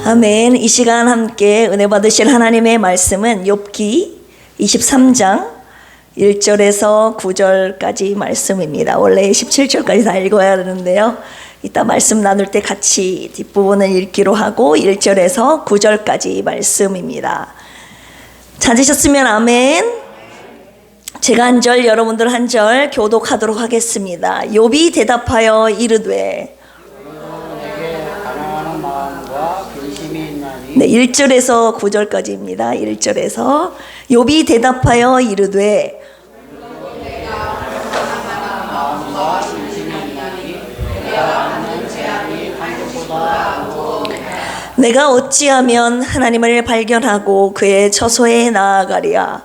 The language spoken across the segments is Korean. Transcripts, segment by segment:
아멘. 이 시간 함께 은혜 받으실 하나님의 말씀은 욥기 23장 1절에서 9절까지 말씀입니다. 원래 17절까지 다 읽어야 하는데요, 이따 말씀 나눌 때 같이 뒷부분을 읽기로 하고 1절에서 9절까지 말씀입니다. 찾으셨으면 아멘. 제가 한 절, 여러분들 한 절 교독하도록 하겠습니다. 욥이 대답하여 이르되, 네, 1절에서 9절까지입니다. 1절에서 욥이 대답하여 이르되, 내가 어찌하면 하나님을 발견하고 그의 처소에 나아가랴.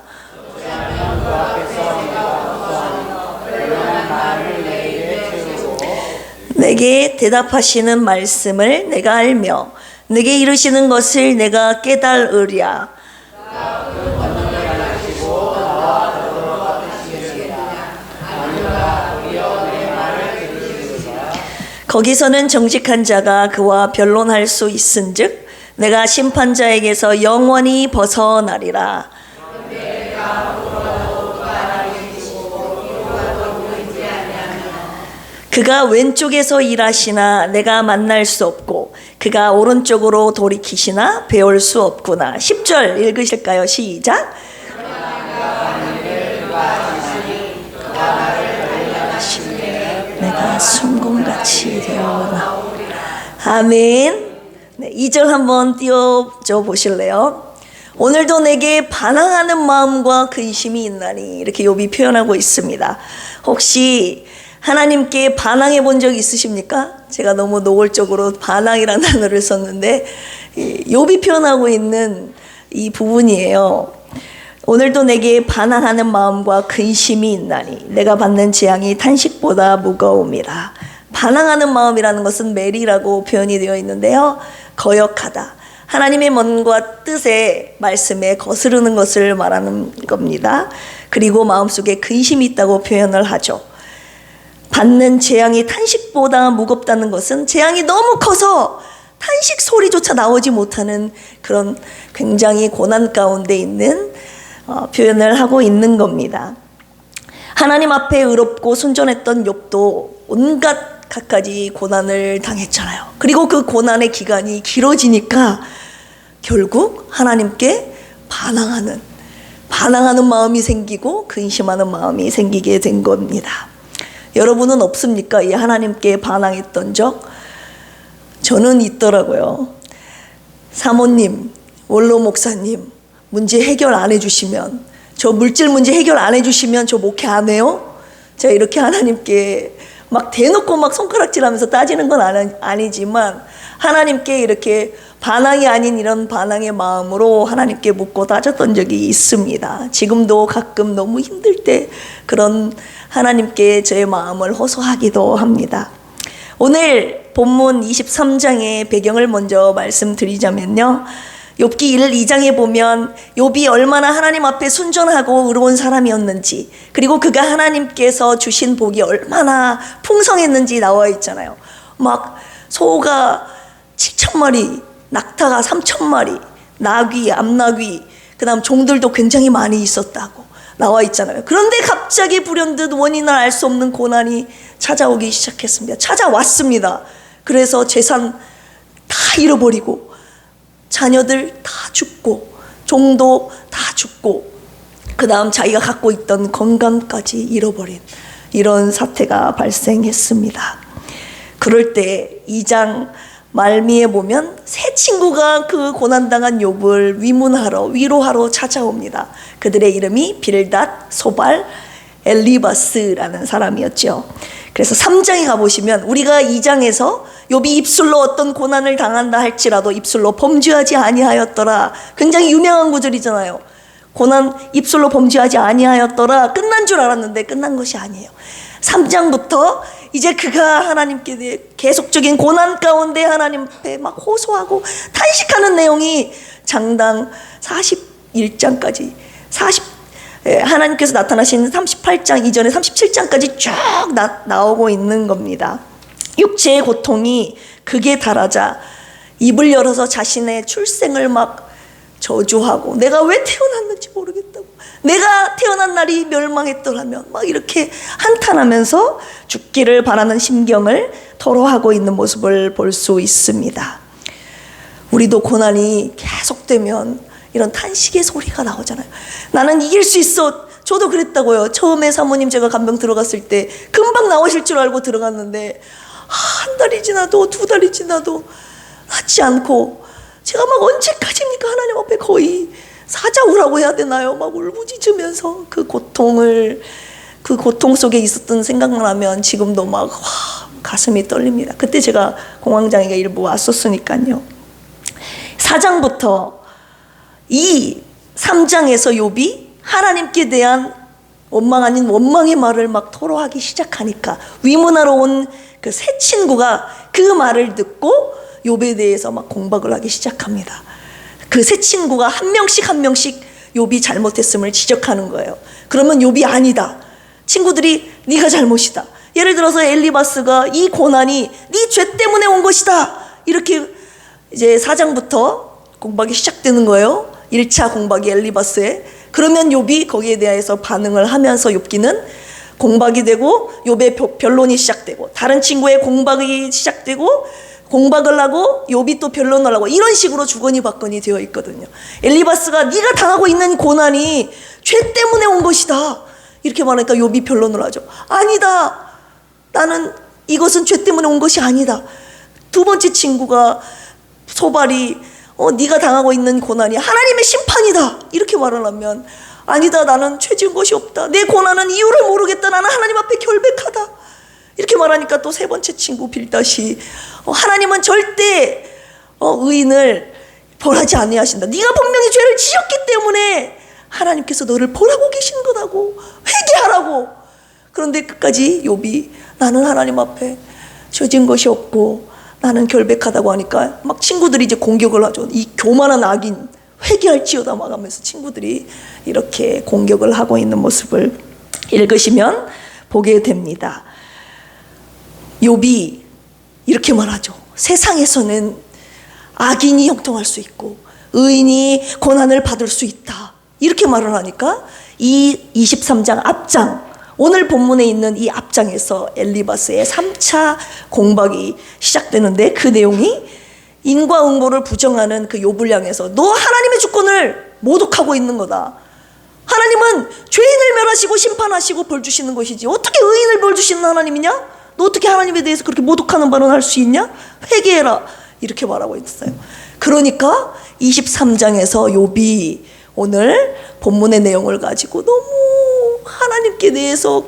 내게 대답하시는 말씀을 내가 알며 내게 이르시는 것을 내가 깨달으랴. 거기서는 정직한 자가 그와 변론할 수 있은즉 내가 심판자에게서 영원히 벗어나리라. 그가 왼쪽에서 일하시나 내가 만날 수 없고 그가 오른쪽으로 돌이키시나 배울 수 없구나. 10절 읽으실까요? 시작. 내가 순금같이 되어나. 아멘. 네, 2절 한번 띄워줘 보실래요? 오늘도 내게 반항하는 마음과 근심이 있나니, 이렇게 욥이 표현하고 있습니다. 혹시 하나님께 반항해 본 적 있으십니까? 제가 너무 노골적으로 반항이라는 단어를 썼는데 욥이 표현하고 있는 이 부분이에요. 오늘도 내게 반항하는 마음과 근심이 있나니 내가 받는 재앙이 탄식보다 무거움이라. 반항하는 마음이라는 것은 메리라고 표현이 되어 있는데요, 거역하다, 하나님의 먼과 뜻의 말씀에 거스르는 것을 말하는 겁니다. 그리고 마음속에 근심이 있다고 표현을 하죠. 받는 재앙이 탄식보다 무겁다는 것은 재앙이 너무 커서 탄식 소리조차 나오지 못하는 그런 굉장히 고난 가운데 있는 표현을 하고 있는 겁니다. 하나님 앞에 의롭고 순전했던 욥도 온갖 갖가지 고난을 당했잖아요. 그리고 그 고난의 기간이 길어지니까 결국 하나님께 반항하는 마음이 생기고 근심하는 마음이 생기게 된 겁니다. 여러분은 없습니까? 이 하나님께 반항했던 적? 저는 있더라고요. 사모님, 원로 목사님, 문제 해결 안 해주시면, 저 물질 문제 해결 안 해주시면 저 목회 안 해요? 제가 이렇게 하나님께 막 대놓고 막 손가락질하면서 따지는 건 아니지만 하나님께 이렇게 반항이 아닌 이런 반항의 마음으로 하나님께 묻고 따졌던 적이 있습니다. 지금도 가끔 너무 힘들 때 그런 하나님께 저의 마음을 호소하기도 합니다. 오늘 본문 23장의 배경을 먼저 말씀드리자면요, 욥기 1, 2장에 보면 욥이 얼마나 하나님 앞에 순전하고 의로운 사람이었는지, 그리고 그가 하나님께서 주신 복이 얼마나 풍성했는지 나와 있잖아요. 막 소가 7,000마리, 낙타가 3,000마리, 나귀, 암나귀, 그 다음 종들도 굉장히 많이 있었다고 나와 있잖아요. 그런데 갑자기 불현듯 원인을 알 수 없는 고난이 찾아오기 시작했습니다. 찾아왔습니다. 그래서 재산 다 잃어버리고 자녀들 다 죽고 종도 다 죽고 그 다음 자기가 갖고 있던 건강까지 잃어버린 이런 사태가 발생했습니다. 그럴 때 2장 말미에 보면 세 친구가 그 고난당한 욥을 위로하러 찾아옵니다. 그들의 이름이 빌닷, 소발, 엘리바스라는 사람이었죠. 그래서 3장에 가보시면 우리가 2장에서 욥이 입술로 어떤 고난을 당한다 할지라도 입술로 범죄하지 아니하였더라, 굉장히 유명한 구절이잖아요. 고난 입술로 범죄하지 아니하였더라, 끝난 줄 알았는데 끝난 것이 아니에요. 3장부터 이제 그가 하나님께 계속적인 고난 가운데 하나님 앞에 막 호소하고 탄식하는 내용이 장당 41장까지 하나님께서 나타나신 38장 이전에 37장까지 쭉 나오고 있는 겁니다. 육체의 고통이 극에 달하자 입을 열어서 자신의 출생을 막 저주하고 내가 왜 태어났는지 모르겠다고, 내가 태어난 날이 멸망했더라면 막 이렇게 한탄하면서 죽기를 바라는 심경을 토로하고 있는 모습을 볼 수 있습니다. 우리도 고난이 계속되면 이런 탄식의 소리가 나오잖아요. 나는 이길 수 있어. 저도 그랬다고요. 처음에 사모님 제가 간병 들어갔을 때 금방 나오실 줄 알고 들어갔는데 한 달이 지나도 두 달이 지나도 낫지 않고, 제가 막 언제까지입니까? 하나님 앞에 거의 사자우라고 해야 되나요? 막 울부짖으면서 그 고통 속에 있었던 생각만 하면 지금도 막 가슴이 떨립니다. 그때 제가 공황장애가 일부 왔었으니까요. 4장부터 이 3장에서 욥이 하나님께 대한 원망 아닌 원망의 말을 막 토로하기 시작하니까 위문하러 온 그 새 친구가 그 말을 듣고 욥에 대해서 막 공박을 하기 시작합니다. 그 새 친구가 한 명씩 욥이 잘못했음을 지적하는 거예요. 그러면 욥이 아니다, 친구들이 네가 잘못이다. 예를 들어서 엘리바스가 이 고난이 네 죄 때문에 온 것이다, 이렇게 이제 4장부터 공박이 시작되는 거예요. 1차 공박이 엘리바스에. 그러면 욥이 거기에 대해서 반응을 하면서 욥기는 공박이 되고 욥의 변론이 시작되고, 다른 친구의 공박이 시작되고 공박을 하고 욥이 또 변론을 하고, 이런 식으로 주거니 받거니 되어 있거든요. 엘리바스가 네가 당하고 있는 고난이 죄 때문에 온 것이다 이렇게 말하니까 욥이 변론을 하죠. 아니다, 나는 이것은 죄 때문에 온 것이 아니다. 두 번째 친구가 소발이 네가 당하고 있는 고난이 하나님의 심판이다 이렇게 말을 하면, 아니다, 나는 죄 지은 것이 없다, 내 고난은 이유를 모르겠다, 나는 하나님 앞에 결백하다 이렇게 말하니까 또 세 번째 친구 빌닷이 하나님은 절대 의인을 벌하지 아니하신다, 네가 분명히 죄를 지었기 때문에 하나님께서 너를 벌하고 계신 거라고, 회개하라고. 그런데 끝까지 욥이 나는 하나님 앞에 죄 지은 것이 없고 나는 결백하다고 하니까 막 친구들이 이제 공격을 하죠. 이 교만한 악인 회개할지어다 막 하면서 친구들이 이렇게 공격을 하고 있는 모습을 읽으시면 보게 됩니다. 욥이 이렇게 말하죠. 세상에서는 악인이 형통할 수 있고 의인이 고난을 받을 수 있다 이렇게 말을 하니까 이 23장 앞장, 오늘 본문에 있는 이 앞장에서 엘리바스의 3차 공박이 시작되는데, 그 내용이 인과응보를 부정하는 그 욥을 향해서 너 하나님의 주권을 모독하고 있는 거다, 하나님은 죄인을 멸하시고 심판하시고 벌 주시는 것이지 어떻게 의인을 벌 주시는 하나님이냐, 너 어떻게 하나님에 대해서 그렇게 모독하는 발언할 수 있냐, 회개해라 이렇게 말하고 있어요. 그러니까 23장에서 욥이 오늘 본문의 내용을 가지고 너무 하나님께 대해서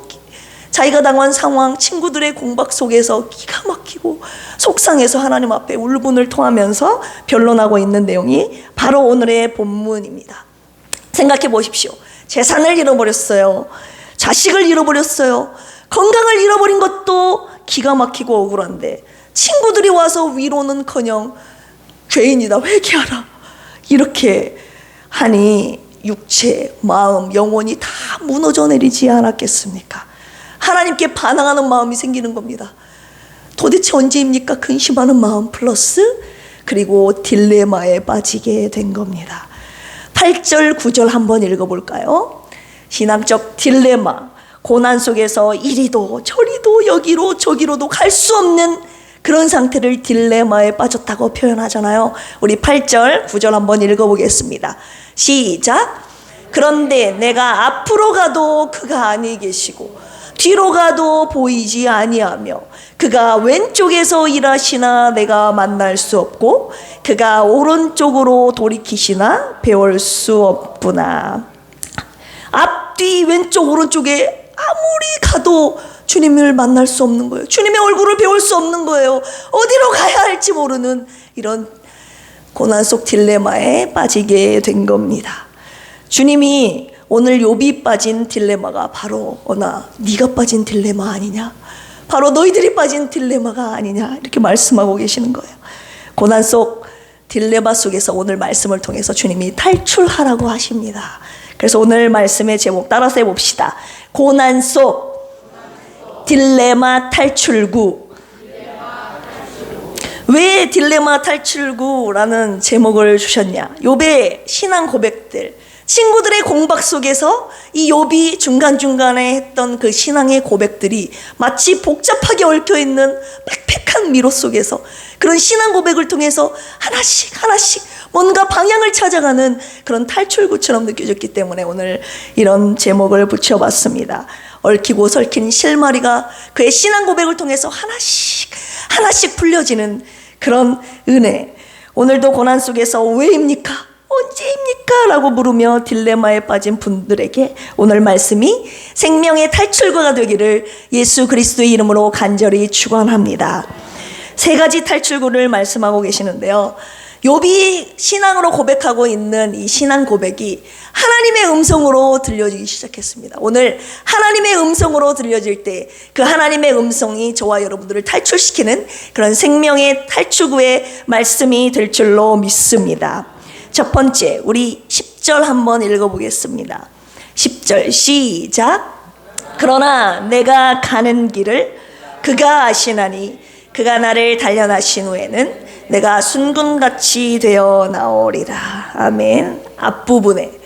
자기가 당한 상황, 친구들의 공박 속에서 기가 막히고 속상해서 하나님 앞에 울분을 토하면서 변론하고 있는 내용이 바로 오늘의 본문입니다. 생각해 보십시오. 재산을 잃어버렸어요. 자식을 잃어버렸어요. 건강을 잃어버린 것도 기가 막히고 억울한데 친구들이 와서 위로는커녕 죄인이다, 회개하라 이렇게 하니 육체, 마음, 영혼이 다 무너져 내리지 않았겠습니까? 하나님께 반항하는 마음이 생기는 겁니다. 도대체 언제입니까? 근심하는 마음 플러스 그리고 딜레마에 빠지게 된 겁니다. 8절 9절 한번 읽어볼까요? 신앙적 딜레마, 고난 속에서 이리도 저리도 여기로 저기로도 갈 수 없는 그런 상태를 딜레마에 빠졌다고 표현하잖아요. 우리 8절 9절 한번 읽어보겠습니다. 시작. 그런데 내가 앞으로 가도 그가 아니 계시고 뒤로 가도 보이지 아니하며 그가 왼쪽에서 일하시나 내가 만날 수 없고 그가 오른쪽으로 돌이키시나 배울 수 없구나. 앞뒤 왼쪽 오른쪽에 아무리 가도 주님을 만날 수 없는 거예요. 주님의 얼굴을 배울 수 없는 거예요. 어디로 가야 할지 모르는 이런 고난 속 딜레마에 빠지게 된 겁니다. 주님이 오늘 욥이 빠진 딜레마가 바로 네가 빠진 딜레마 아니냐, 바로 너희들이 빠진 딜레마가 아니냐 이렇게 말씀하고 계시는 거예요. 고난 속 딜레마 속에서 오늘 말씀을 통해서 주님이 탈출하라고 하십니다. 그래서 오늘 말씀의 제목 따라서 해봅시다. 고난 속 딜레마 탈출구. 왜 딜레마 탈출구라는 제목을 주셨냐? 욥의 신앙 고백들, 친구들의 공박 속에서 이 욥이 중간중간에 했던 그 신앙의 고백들이 마치 복잡하게 얽혀있는 빽빽한 미로 속에서 그런 신앙 고백을 통해서 하나씩 하나씩 뭔가 방향을 찾아가는 그런 탈출구처럼 느껴졌기 때문에 오늘 이런 제목을 붙여봤습니다. 얽히고 설킨 실마리가 그의 신앙 고백을 통해서 하나씩 하나씩 풀려지는 그런 은혜. 오늘도 고난 속에서 왜입니까? 언제입니까? 라고 물으며 딜레마에 빠진 분들에게 오늘 말씀이 생명의 탈출구가 되기를 예수 그리스도의 이름으로 간절히 축원합니다. 세 가지 탈출구를 말씀하고 계시는데요. 욥이 신앙으로 고백하고 있는 이 신앙 고백이 하나님의 음성으로 들려지기 시작했습니다. 오늘 하나님의 음성으로 들려질 때 그 하나님의 음성이 저와 여러분들을 탈출시키는 그런 생명의 탈출구의 말씀이 될 줄로 믿습니다. 첫 번째, 우리 10절 한번 읽어보겠습니다. 10절 시작. 그러나 내가 가는 길을 그가 아시나니 그가 나를 단련하신 후에는 내가 순금같이 되어 나오리라. 아멘. 앞부분에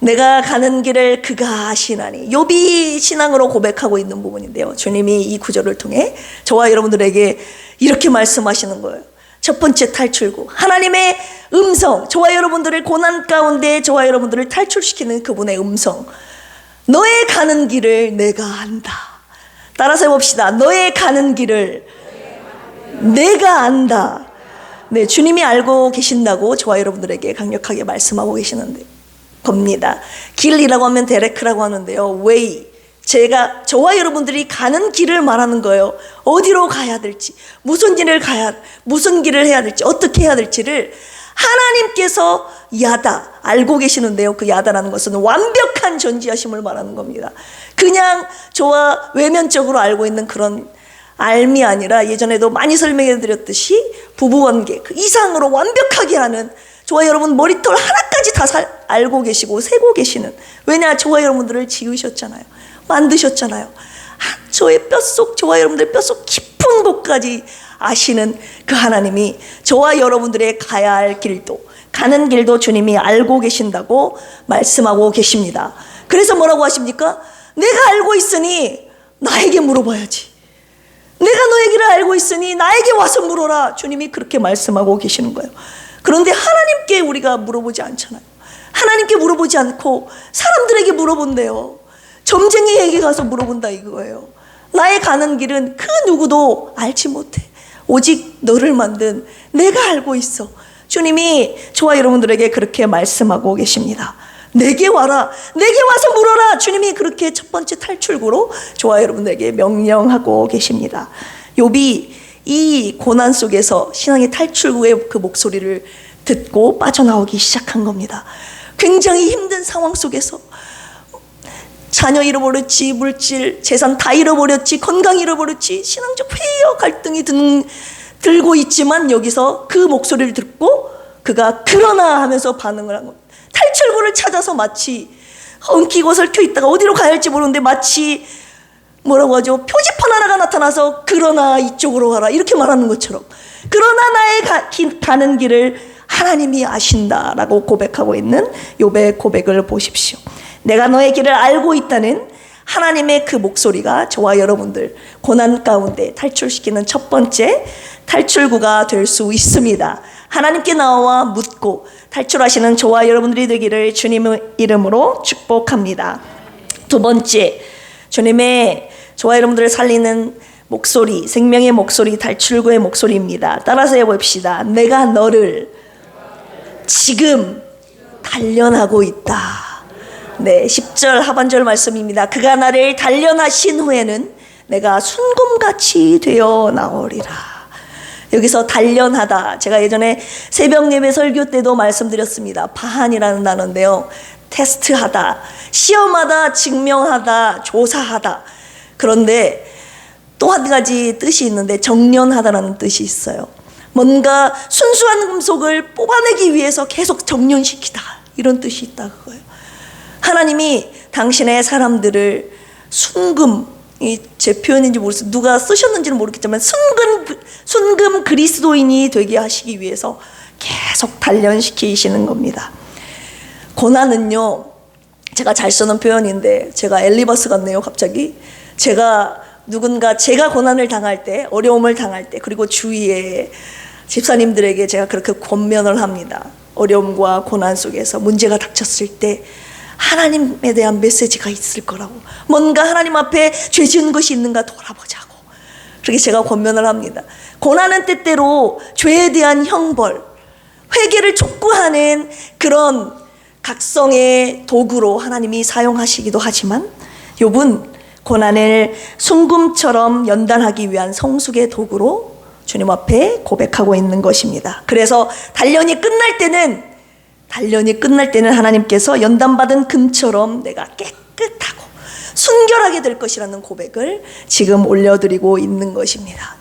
내가 가는 길을 그가 아시나니, 욥이 신앙으로 고백하고 있는 부분인데요. 주님이 이 구절을 통해 저와 여러분들에게 이렇게 말씀하시는 거예요. 첫 번째 탈출구, 하나님의 음성, 저와 여러분들을 고난 가운데 저와 여러분들을 탈출시키는 그분의 음성. 너의 가는 길을 내가 안다. 따라서 해봅시다. 너의 가는 길을 내가 안다. 네, 주님이 알고 계신다고 저와 여러분들에게 강력하게 말씀하고 계시는데 겁니다. 길이라고 하면 데레크라고 하는데요. 웨이, 저와 여러분들이 가는 길을 말하는 거예요. 어디로 가야 될지, 무슨 길을 해야 될지, 어떻게 해야 될지를 하나님께서 야다 알고 계시는데요. 그 야다라는 것은 완벽한 전지하심을 말하는 겁니다. 그냥 저와 외면적으로 알고 있는 그런 알미 아니라 예전에도 많이 설명해 드렸듯이 부부관계 그 이상으로 완벽하게 하는, 저와 여러분 머리털 하나까지 다 알고 계시고 세고 계시는, 왜냐 저와 여러분들을 지으셨잖아요. 만드셨잖아요. 저의 뼛속, 저와 여러분들의 뼛속 깊은 곳까지 아시는 그 하나님이 저와 여러분들의 가야 할 길도, 가는 길도 주님이 알고 계신다고 말씀하고 계십니다. 그래서 뭐라고 하십니까? 내가 알고 있으니 나에게 물어봐야지. 내가 너의 길을 알고 있으니 나에게 와서 물어라. 주님이 그렇게 말씀하고 계시는 거예요. 그런데 하나님께 우리가 물어보지 않잖아요. 하나님께 물어보지 않고 사람들에게 물어본대요. 점쟁이에게 가서 물어본다 이거예요. 나의 가는 길은 그 누구도 알지 못해. 오직 너를 만든 내가 알고 있어. 주님이 저와 여러분들에게 그렇게 말씀하고 계십니다. 내게 와라. 내게 와서 물어라. 주님이 그렇게 첫 번째 탈출구로 저와 여러분들에게 명령하고 계십니다. 욥이 이 고난 속에서 신앙의 탈출구의 그 목소리를 듣고 빠져나오기 시작한 겁니다. 굉장히 힘든 상황 속에서 자녀 잃어버렸지, 물질, 재산 다 잃어버렸지, 건강 잃어버렸지, 신앙적 회의와 갈등이 들고 있지만 여기서 그 목소리를 듣고 그가 그러나 하면서 반응을 한 겁니다. 탈출구를 찾아서 마치 엉키고 설켜 있다가 어디로 가야 할지 모르는데 마치 뭐라고 하죠? 표지판 하나가 나타나서 그러나 이쪽으로 가라 이렇게 말하는 것처럼, 그러나 나의 가는 길을 하나님이 아신다라고 고백하고 있는 욥의 고백을 보십시오. 내가 너의 길을 알고 있다는 하나님의 그 목소리가 저와 여러분들 고난 가운데 탈출시키는 첫 번째 탈출구가 될 수 있습니다. 하나님께 나와 묻고 탈출하시는 저와 여러분들이 되기를 주님의 이름으로 축복합니다. 두 번째, 주님의 저와 여러분들을 살리는 목소리, 생명의 목소리, 탈출구의 목소리입니다. 따라서 해봅시다. 내가 너를 지금 단련하고 있다. 네, 10절 하반절 말씀입니다. 그가 나를 단련하신 후에는 내가 순금같이 되어 나오리라. 여기서 단련하다, 제가 예전에 새벽 예배 설교 때도 말씀드렸습니다. 바한이라는 단어인데요, 테스트하다, 시험하다, 증명하다, 조사하다. 그런데 또 한 가지 뜻이 있는데 정련하다라는 뜻이 있어요. 뭔가 순수한 금속을 뽑아내기 위해서 계속 정련시키다, 이런 뜻이 있다 그거예요. 하나님이 당신의 사람들을 순금, 이 제 표현인지 모르겠어요. 누가 쓰셨는지는 모르겠지만 순금 그리스도인이 되게 하시기 위해서 계속 단련시키시는 겁니다. 고난은요, 제가 잘 쓰는 표현인데 제가 엘리버스 같네요. 갑자기 제가 고난을 당할 때, 어려움을 당할 때, 그리고 주위에 집사님들에게 제가 그렇게 권면을 합니다. 어려움과 고난 속에서 문제가 닥쳤을 때 하나님에 대한 메시지가 있을 거라고, 뭔가 하나님 앞에 죄 지은 것이 있는가 돌아보자고, 그렇게 제가 권면을 합니다. 고난은 때때로 죄에 대한 형벌, 회개를 촉구하는 그런 각성의 도구로 하나님이 사용하시기도 하지만, 욥은 고난을 순금처럼 연단하기 위한 성숙의 도구로 주님 앞에 고백하고 있는 것입니다. 그래서 단련이 끝날 때는 하나님께서 연단받은 금처럼 내가 깨끗하고 순결하게 될 것이라는 고백을 지금 올려드리고 있는 것입니다.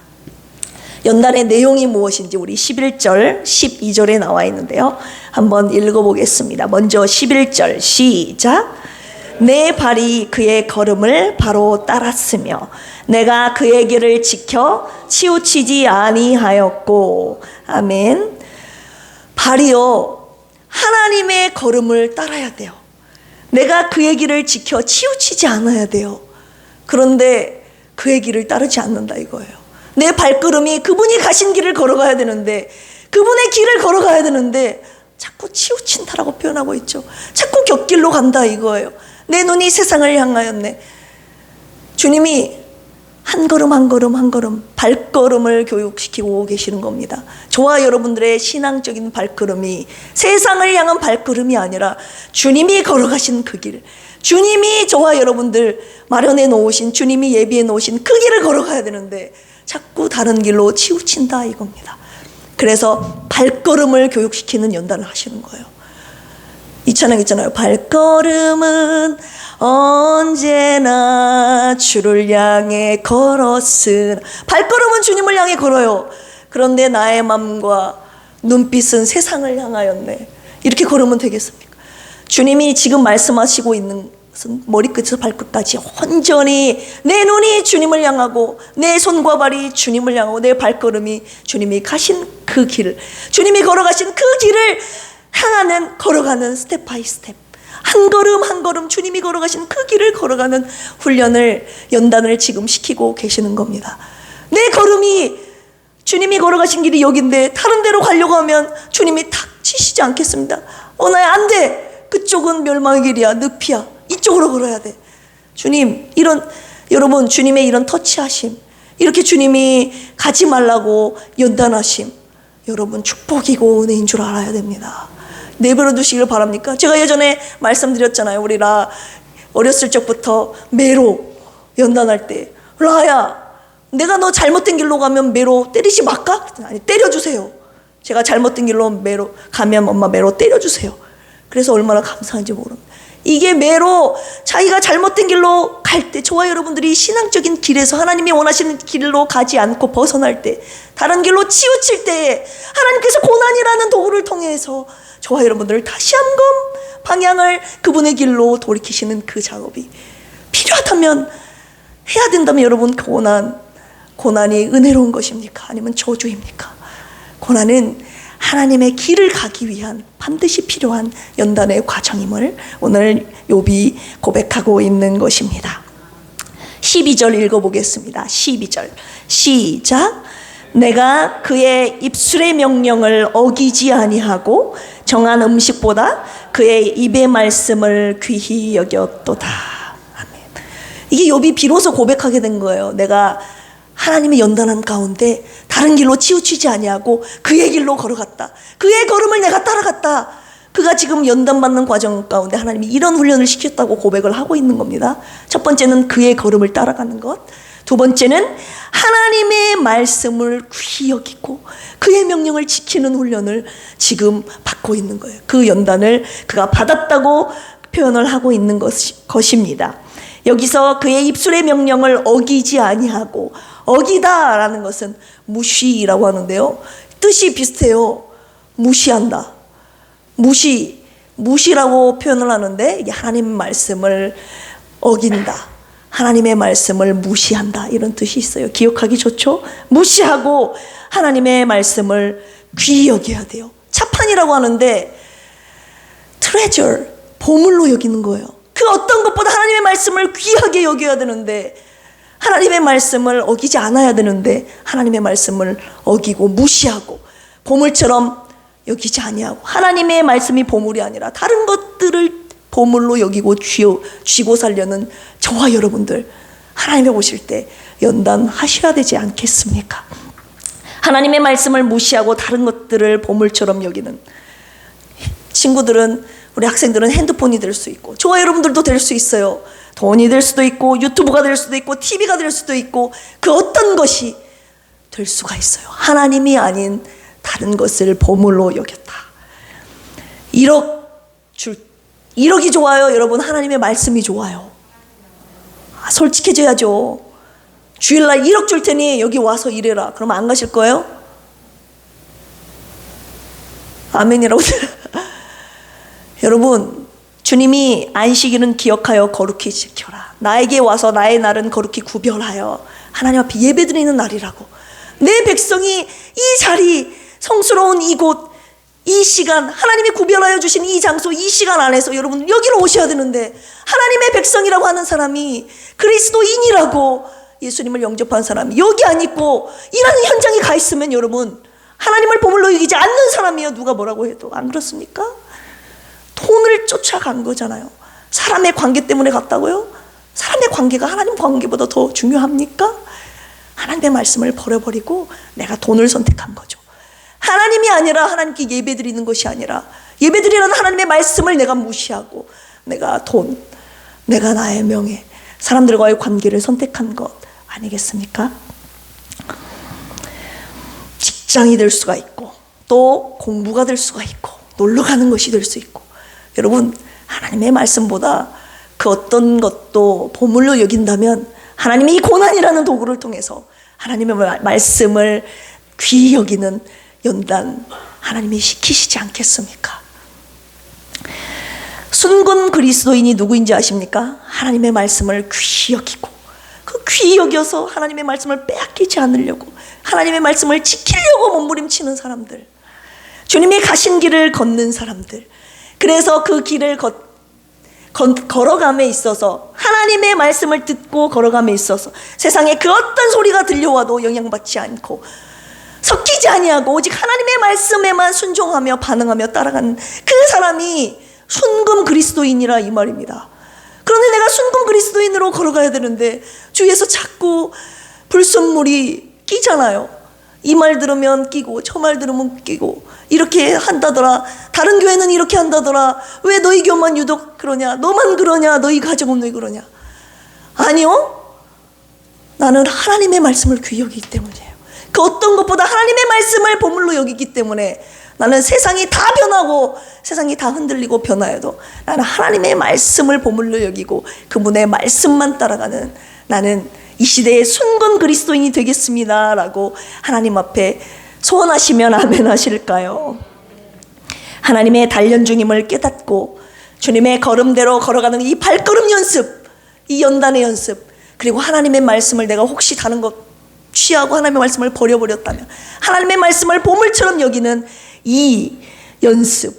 연단의 내용이 무엇인지 우리 11절, 12절에 나와 있는데요. 한번 읽어보겠습니다. 먼저 11절 시작. 내 발이 그의 걸음을 바로 따랐으며 내가 그의 길을 지켜 치우치지 아니하였고. 아멘. 발이요, 하나님의 걸음을 따라야 돼요. 내가 그의 길을 지켜 치우치지 않아야 돼요. 그런데 그의 길을 따르지 않는다 이거예요. 내 발걸음이 그분이 가신 길을 걸어가야 되는데, 그분의 길을 걸어가야 되는데 자꾸 치우친다라고 표현하고 있죠. 자꾸 곁길로 간다 이거예요. 내 눈이 세상을 향하였네. 주님이 한 걸음 한 걸음 한 걸음 발걸음을 교육시키고 계시는 겁니다. 저와 여러분들의 신앙적인 발걸음이 세상을 향한 발걸음이 아니라 주님이 걸어가신 그 길, 주님이 저와 여러분들 마련해 놓으신, 주님이 예비해 놓으신 그 길을 걸어가야 되는데 자꾸 다른 길로 치우친다 이겁니다. 그래서 발걸음을 교육시키는 연단을 하시는 거예요. 이 찬양 있잖아요. 발걸음은 언제나 주를 향해 걸었으나. 발걸음은 주님을 향해 걸어요. 그런데 나의 마음과 눈빛은 세상을 향하였네. 이렇게 걸으면 되겠습니까? 주님이 지금 말씀하시고 있는 것은 머리끝에서 발끝까지 온전히 내 눈이 주님을 향하고, 내 손과 발이 주님을 향하고, 내 발걸음이 주님이 가신 그 길, 주님이 걸어가신 그 길을 향하는, 걸어가는 스텝 바이 스텝, 한 걸음 한 걸음 주님이 걸어가신 그 길을 걸어가는 훈련을, 연단을 지금 시키고 계시는 겁니다. 내 걸음이 주님이 걸어가신 길이 여긴데 다른 데로 가려고 하면 주님이 탁 치시지 않겠습니다. 나야 안 돼, 그쪽은 멸망의 길이야, 늪이야, 이쪽으로 걸어야 돼. 주님, 여러분 주님의 이런 터치하심, 이렇게 주님이 가지 말라고 연단하심, 여러분 축복이고 은혜인 줄 알아야 됩니다. 내버려 두시기를 바랍니까? 제가 예전에 말씀드렸잖아요. 우리 라 어렸을 적부터 매로 연단할 때, 라야, 내가 너 잘못된 길로 가면 매로 때리지 말까? 아니, 때려주세요. 제가 잘못된 길로 매로 가면 엄마 매로 때려주세요. 그래서 얼마나 감사한지 모릅니다. 이게 매로, 자기가 잘못된 길로 갈 때, 저와 여러분들이 신앙적인 길에서 하나님이 원하시는 길로 가지 않고 벗어날 때, 다른 길로 치우칠 때 하나님께서 고난이라는 도구를 통해서 저와 여러분들을 다시 한번 방향을 그분의 길로 돌이키시는 그 작업이 필요하다면, 해야 된다면, 여러분, 고난이 은혜로운 것입니까? 아니면 저주입니까? 고난은 하나님의 길을 가기 위한 반드시 필요한 연단의 과정임을 오늘 욥이 고백하고 있는 것입니다. 12절 읽어보겠습니다. 12절 시작. 내가 그의 입술의 명령을 어기지 아니하고 정한 음식보다 그의 입의 말씀을 귀히 여겼도다. 아멘. 이게 욥이 비로소 고백하게 된 거예요. 내가 하나님의 연단한 가운데 다른 길로 치우치지 아니하고 그의 길로 걸어갔다. 그의 걸음을 내가 따라갔다. 그가 지금 연단받는 과정 가운데 하나님이 이런 훈련을 시켰다고 고백을 하고 있는 겁니다. 첫 번째는 그의 걸음을 따라가는 것, 두 번째는 하나님의 말씀을 귀히 여기고 그의 명령을 지키는 훈련을 지금 받고 있는 거예요. 그 연단을 그가 받았다고 표현을 하고 있는 것입니다. 여기서 그의 입술의 명령을 어기지 아니하고, 어기다라는 것은 무시라고 하는데요. 뜻이 비슷해요. 무시한다. 무시라고 표현을 하는데, 이게 하나님 말씀을 어긴다. 하나님의 말씀을 무시한다, 이런 뜻이 있어요. 기억하기 좋죠? 무시하고 하나님의 말씀을 귀히 여겨야 돼요. 차판이라고 하는데 treasure, 보물로 여기는 거예요. 그 어떤 것보다 하나님의 말씀을 귀하게 여겨야 되는데, 하나님의 말씀을 어기지 않아야 되는데 하나님의 말씀을 어기고 무시하고 보물처럼 여기지 아니하고, 하나님의 말씀이 보물이 아니라 다른 것들을 보물로 여기고 쥐고 살려는 저와 여러분들, 하나님의 오실 때 연단하셔야 되지 않겠습니까? 하나님의 말씀을 무시하고 다른 것들을 보물처럼 여기는 친구들은, 우리 학생들은 핸드폰이 될 수 있고, 저와 여러분들도 될 수 있어요. 돈이 될 수도 있고, 유튜브가 될 수도 있고, TV가 될 수도 있고, 그 어떤 것이 될 수가 있어요. 하나님이 아닌 다른 것을 보물로 여겼다. 1억이 좋아요, 여러분? 하나님의 말씀이 좋아요? 솔직해져야죠. 주일날 1억 줄 테니 여기 와서 일해라. 그러면 안 가실 거예요? 아멘이라고. 여러분, 주님이 안식일은 기억하여 거룩히 지켜라. 나에게 와서 나의 날은 거룩히 구별하여 하나님 앞에 예배드리는 날이라고. 내 백성이 이 자리, 성스러운 이곳, 이 시간, 하나님이 구별하여 주신 이 장소, 이 시간 안에서 여러분 여기로 오셔야 되는데, 하나님의 백성이라고 하는 사람이, 그리스도인이라고 예수님을 영접한 사람이 여기 안 있고 일하는 현장에 가 있으면 여러분, 하나님을 보물로 여기지 않는 사람이에요. 누가 뭐라고 해도. 안 그렇습니까? 돈을 쫓아간 거잖아요. 사람의 관계 때문에 갔다고요? 사람의 관계가 하나님 관계보다 더 중요합니까? 하나님의 말씀을 버려버리고 내가 돈을 선택한 거죠. 하나님이 아니라, 하나님께 예배드리는 것이 아니라, 예배드리라는 하나님의 말씀을 내가 무시하고 내가 돈, 내가 나의 명예, 사람들과의 관계를 선택한 것 아니겠습니까? 직장이 될 수가 있고, 또 공부가 될 수가 있고, 놀러 가는 것이 될 수 있고, 여러분, 하나님의 말씀보다 그 어떤 것도 보물로 여긴다면 하나님이 이 고난이라는 도구를 통해서 하나님의 말씀을 귀히 여기는 연단 하나님이 시키시지 않겠습니까? 순금 그리스도인이 누구인지 아십니까? 하나님의 말씀을 귀히 여기고, 그 귀히 여겨서 하나님의 말씀을 빼앗기지 않으려고, 하나님의 말씀을 지키려고 몸부림치는 사람들, 주님이 가신 길을 걷는 사람들. 그래서 그 길을 걸어감에 있어서, 하나님의 말씀을 듣고 걸어감에 있어서 세상에 그 어떤 소리가 들려와도 영향받지 않고 섞이지 아니하고 오직 하나님의 말씀에만 순종하며 반응하며 따라가는 그 사람이 순금 그리스도인이라, 이 말입니다. 그런데 내가 순금 그리스도인으로 걸어가야 되는데 주위에서 자꾸 불순물이 끼잖아요. 이 말 들으면 끼고 저 말 들으면 끼고, 이렇게 한다더라, 다른 교회는 이렇게 한다더라, 왜 너희 교만 유독 그러냐, 너만 그러냐, 너희 가정은 왜 그러냐. 아니요, 나는 하나님의 말씀을 귀히 여기기 때문이에요. 그 어떤 것보다 하나님의 말씀을 보물로 여기기 때문에 나는 세상이 다 변하고 세상이 다 흔들리고 변화해도 나는 하나님의 말씀을 보물로 여기고 그분의 말씀만 따라가는, 나는 이 시대의 순금 그리스도인이 되겠습니다 라고 하나님 앞에 소원하시면 아멘 하실까요? 하나님의 단련 중임을 깨닫고 주님의 걸음대로 걸어가는 이 발걸음 연습, 이 연단의 연습, 그리고 하나님의 말씀을 내가 혹시 다른 것 취하고 하나님의 말씀을 버려버렸다면 하나님의 말씀을 보물처럼 여기는 이 연습,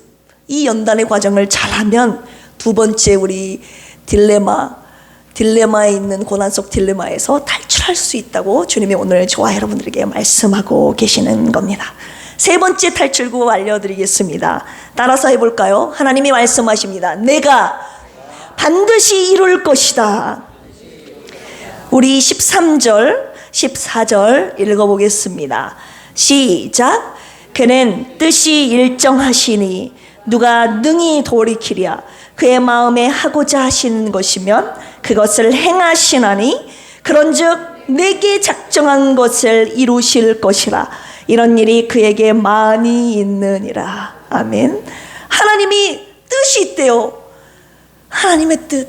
이 연단의 과정을 잘하면 두 번째 우리 딜레마에 있는 고난 속 딜레마에서 탈출할 수 있다고 주님이 오늘 저와 여러분들에게 말씀하고 계시는 겁니다. 세 번째 탈출구 알려드리겠습니다. 따라서 해볼까요? 하나님이 말씀하십니다. 내가 반드시 이룰 것이다. 우리 13절 14절 읽어보겠습니다. 시작. 그는 뜻이 일정하시니 누가 능히 돌이키랴. 그의 마음에 하고자 하시는 것이면 그것을 행하시나니 그런즉 내게 작정한 것을 이루실 것이라. 이런 일이 그에게 많이 있느니라. 아멘. 하나님이 뜻이 있대요. 하나님의 뜻.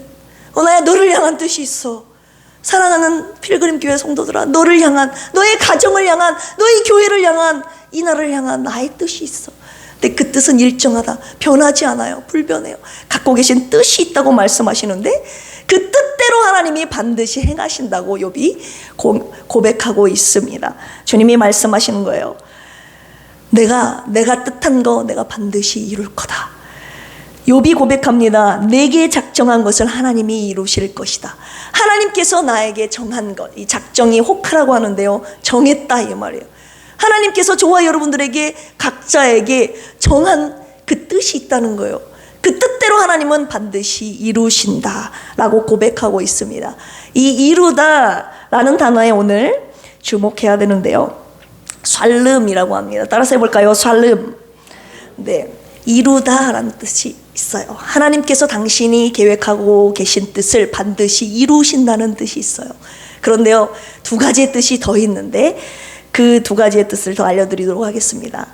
오나야, 너를 향한 뜻이 있어. 사랑하는 필그림 교회 성도들아, 너를 향한, 너의 가정을 향한, 너의 교회를 향한, 이 나라를 향한 나의 뜻이 있어. 근데 그 뜻은 일정하다. 변하지 않아요. 불변해요. 갖고 계신 뜻이 있다고 말씀하시는데 그 뜻대로 하나님이 반드시 행하신다고 욥이 고백하고 있습니다. 주님이 말씀하시는 거예요. 내가 뜻한 거 내가 반드시 이룰 거다. 욥이 고백합니다. 내게 작정한 것을 하나님이 이루실 것이다. 하나님께서 나에게 정한 것, 이 작정이 호크라고 하는데요, 정했다 이 말이에요. 하나님께서 저와 여러분들에게 각자에게 정한 그 뜻이 있다는 거예요. 그 뜻대로 하나님은 반드시 이루신다라고 고백하고 있습니다. 이 이루다라는 단어에 오늘 주목해야 되는데요, 샬름이라고 합니다. 따라서 해볼까요? 샬름. 네, 이루다라는 뜻이 있어요. 하나님께서 당신이 계획하고 계신 뜻을 반드시 이루신다는 뜻이 있어요. 그런데요, 두 가지의 뜻이 더 있는데 그 두 가지의 뜻을 더 알려드리도록 하겠습니다.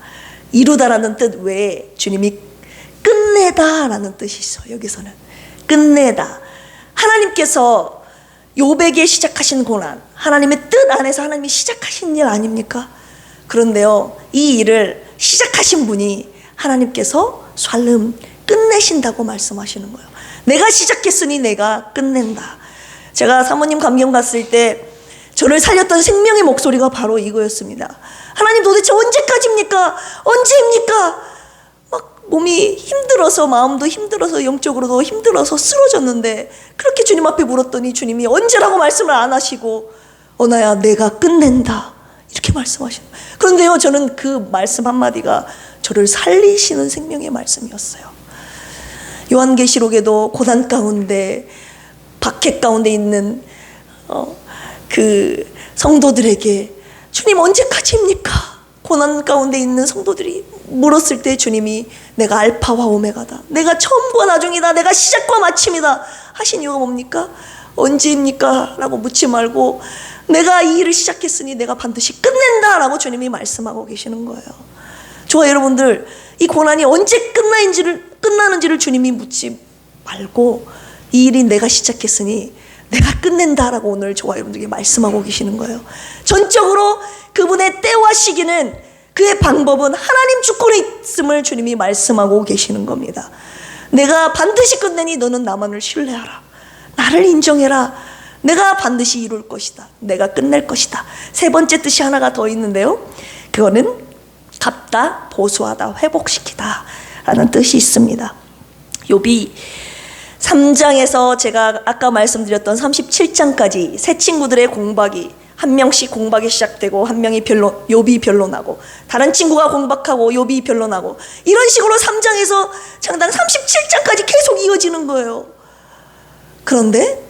이루다라는 뜻 외에 주님이 끝내다라는 뜻이 있어요. 여기서는 끝내다. 하나님께서 욥에게 시작하신 고난, 하나님의 뜻 안에서 하나님이 시작하신 일 아닙니까? 그런데요, 이 일을 시작하신 분이 하나님께서 샬름, 끝내신다고 말씀하시는 거예요. 내가 시작했으니 내가 끝낸다. 제가 사모님 감경 갔을 때 저를 살렸던 생명의 목소리가 바로 이거였습니다. 하나님 도대체 언제까지입니까? 언제입니까? 막 몸이 힘들어서, 마음도 힘들어서, 영적으로도 힘들어서 쓰러졌는데 그렇게 주님 앞에 물었더니 주님이 언제라고 말씀을 안 하시고 언아야 내가 끝낸다 이렇게 말씀하시는 거예요. 그런데요, 저는 그 말씀 한마디가 저를 살리시는 생명의 말씀이었어요. 요한계시록에도 고난 가운데, 박해 가운데 있는 그 성도들에게 주님 언제까지입니까? 고난 가운데 있는 성도들이 물었을 때 주님이 내가 알파와 오메가다, 내가 처음과 나중이다, 내가 시작과 마침이다 하신 이유가 뭡니까? 언제입니까? 라고 묻지 말고 내가 이 일을 시작했으니 내가 반드시 끝낸다 라고 주님이 말씀하고 계시는 거예요. 저와 여러분들, 이 고난이 언제 끝나는지를 주님이 묻지 말고 이 일이 내가 시작했으니 내가 끝낸다라고 오늘 저와 여러분들에게 말씀하고 계시는 거예요. 전적으로 그분의 때와 시기는, 그의 방법은 하나님 주권에 있음을 주님이 말씀하고 계시는 겁니다. 내가 반드시 끝내니 너는 나만을 신뢰하라, 나를 인정해라, 내가 반드시 이룰 것이다, 내가 끝낼 것이다. 세 번째 뜻이 하나가 더 있는데요, 그거는 갚다, 보수하다, 회복시키다 라는 뜻이 있습니다. 욥이 3장에서 제가 아까 말씀드렸던 37장까지 세 친구들의 공박이, 한 명씩 공박이 시작되고 한 명이 욥이 변론하고, 다른 친구가 공박하고 욥이 변론하고, 이런 식으로 3장에서 장당 37장까지 계속 이어지는 거예요. 그런데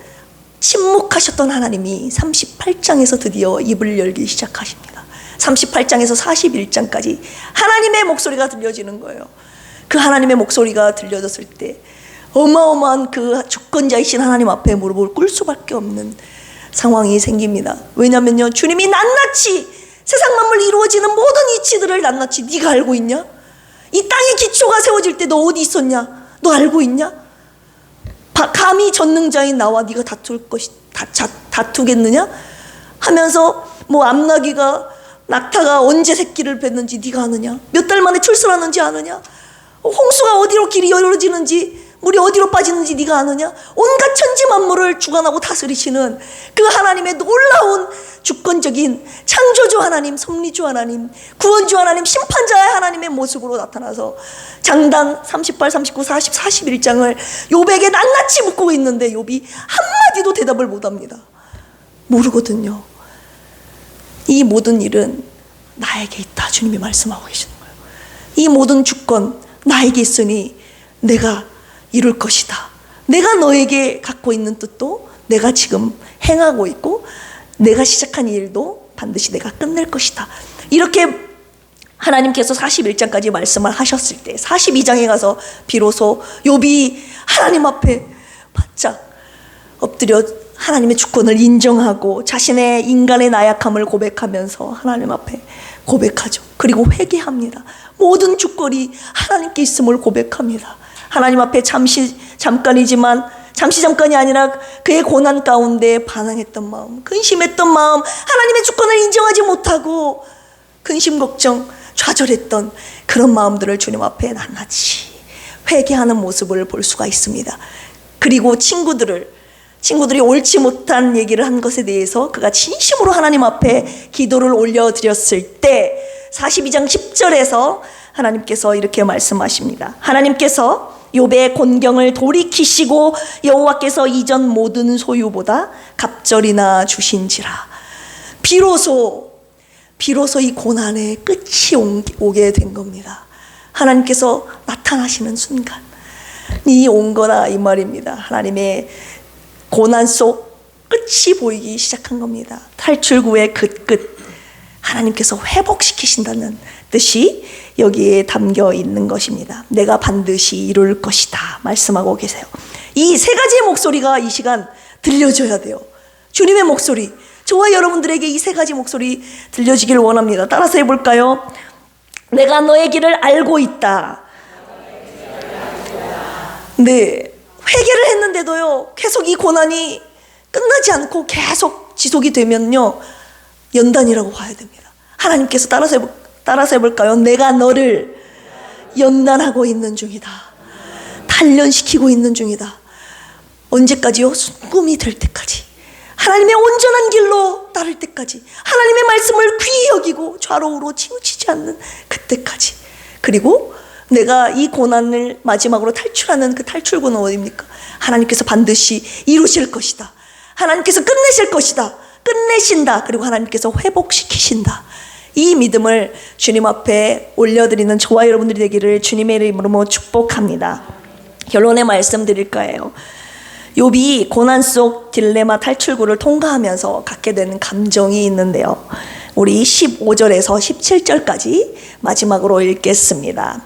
침묵하셨던 하나님이 38장에서 드디어 입을 열기 시작하십니다. 38장에서 41장까지 하나님의 목소리가 들려지는 거예요. 그 하나님의 목소리가 들려졌을 때 어마어마한 그 주권자이신 하나님 앞에 무릎을 꿇을 수밖에 없는 상황이 생깁니다. 왜냐면요, 주님이 낱낱이 세상 만물 이루어지는 모든 이치들을 낱낱이 네가 알고 있냐? 이 땅의 기초가 세워질 때 너 어디 있었냐? 너 알고 있냐? 감히 전능자인 나와 네가 다투겠느냐? 하면서 뭐 낙타가 언제 새끼를 뱉는지 네가 아느냐? 몇 달 만에 출산하는지 아느냐? 홍수가 어디로 길이 열어지는지, 물이 어디로 빠지는지 네가 아느냐? 온갖 천지 만물을 주관하고 다스리시는 그 하나님의 놀라운 주권적인 창조주 하나님, 섭리주 하나님, 구원주 하나님, 심판자의 하나님의 모습으로 나타나서 장단 38, 39, 40, 41장을 욥에게 낱낱이 묻고 있는데 욥이 한마디도 대답을 못합니다. 모르거든요. 이 모든 일은 나에게 있다, 주님이 말씀하고 계시는 거예요. 이 모든 주권 나에게 있으니 내가 이룰 것이다. 내가 너에게 갖고 있는 뜻도 내가 지금 행하고 있고, 내가 시작한 일도 반드시 내가 끝낼 것이다. 이렇게 하나님께서 41장까지 말씀을 하셨을 때 42장에 가서 비로소 욥이 하나님 앞에 바짝 엎드려 하나님의 주권을 인정하고 자신의 인간의 나약함을 고백하면서 하나님 앞에 고백하죠. 그리고 회개합니다. 모든 주권이 하나님께 있음을 고백합니다. 하나님 앞에 잠깐이 아니라 그의 고난 가운데 반항했던 마음, 근심했던 마음, 하나님의 주권을 인정하지 못하고 근심, 걱정, 좌절했던 그런 마음들을 주님 앞에 낱낱이 회개하는 모습을 볼 수가 있습니다. 그리고 친구들을 친구들이 옳지 못한 얘기를 한 것에 대해서 그가 진심으로 하나님 앞에 기도를 올려드렸을 때 42장 10절에서 하나님께서 이렇게 말씀하십니다. 하나님께서 욥의 곤경을 돌이키시고 여호와께서 이전 모든 소유보다 갑절이나 주신지라. 비로소 이 고난의 끝이 오게 된 겁니다. 하나님께서 나타나시는 순간 이 온 거다 이 말입니다. 하나님의 고난 속 끝이 보이기 시작한 겁니다. 탈출구의 그 끝, 하나님께서 회복시키신다는 뜻이 여기에 담겨 있는 것입니다. 내가 반드시 이룰 것이다 말씀하고 계세요. 이 세 가지의 목소리가 이 시간 들려줘야 돼요. 주님의 목소리, 저와 여러분들에게 이 세 가지 목소리 들려지길 원합니다. 따라서 해볼까요? 내가 너의 길을 알고 있다. 네, 회개를 했는데도요 계속 이 고난이 끝나지 않고 계속 지속이 되면요 연단이라고 봐야 됩니다. 하나님께서 따라서 해볼까요? 내가 너를 연단하고 있는 중이다. 단련시키고 있는 중이다. 언제까지요? 순금이 될 때까지, 하나님의 온전한 길로 따를 때까지, 하나님의 말씀을 귀히 여기고 좌로우로 치우치지 않는 그때까지. 그리고 내가 이 고난을 마지막으로 탈출하는 그 탈출구는 어디입니까? 하나님께서 반드시 이루실 것이다. 하나님께서 끝내실 것이다. 끝내신다. 그리고 하나님께서 회복시키신다. 이 믿음을 주님 앞에 올려드리는 저와 여러분들이 되기를 주님의 이름으로 축복합니다. 결론의 말씀 드릴 거예요. 욥이 고난 속 딜레마 탈출구를 통과하면서 갖게 되는 감정이 있는데요, 우리 15절에서 17절까지 마지막으로 읽겠습니다.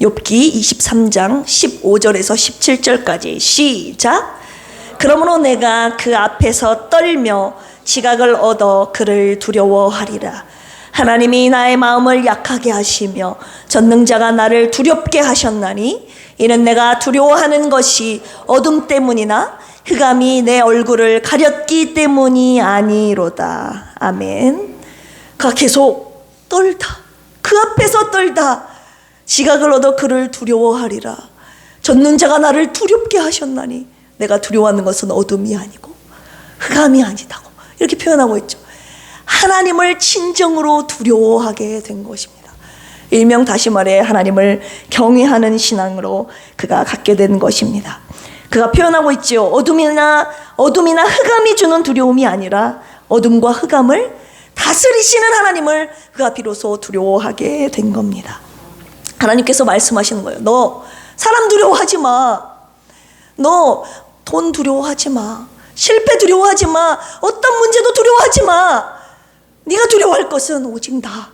욥기 23장 15절에서 17절까지 시작. 그러므로 내가 그 앞에서 떨며 지각을 얻어 그를 두려워하리라. 하나님이 나의 마음을 약하게 하시며 전능자가 나를 두렵게 하셨나니 이는 내가 두려워하는 것이 어둠 때문이나 흑암이 내 얼굴을 가렸기 때문이 아니로다. 아멘. 그가 계속 떨다, 그 앞에서 떨다 지각을 얻어 그를 두려워하리라. 전능자가 나를 두렵게 하셨나니 내가 두려워하는 것은 어둠이 아니고 흑암이 아니다고 이렇게 표현하고 있죠. 하나님을 진정으로 두려워하게 된 것입니다. 일명 다시 말해 하나님을 경외하는 신앙으로 그가 갖게 된 것입니다. 그가 표현하고 있죠. 어둠이나 흑암이 주는 두려움이 아니라 어둠과 흑암을 다스리시는 하나님을 그가 비로소 두려워하게 된 겁니다. 하나님께서 말씀하시는 거예요. 너 사람 두려워하지 마. 너 돈 두려워하지 마. 실패 두려워하지 마. 어떤 문제도 두려워하지 마. 네가 두려워할 것은 오직 나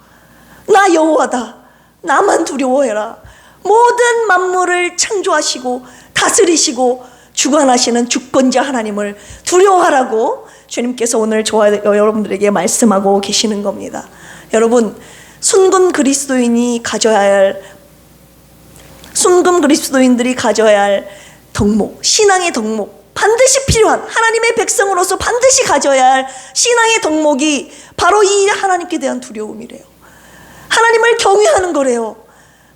여호와다. 나만 두려워해라. 모든 만물을 창조하시고 다스리시고 주관하시는 주권자 하나님을 두려워하라고 주님께서 오늘 저와 여러분들에게 말씀하고 계시는 겁니다. 여러분, 순금 그리스도인들이 가져야 할 덕목, 신앙의 덕목, 반드시 필요한, 하나님의 백성으로서 반드시 가져야 할 신앙의 덕목이 바로 이 하나님께 대한 두려움이래요. 하나님을 경외하는 거래요.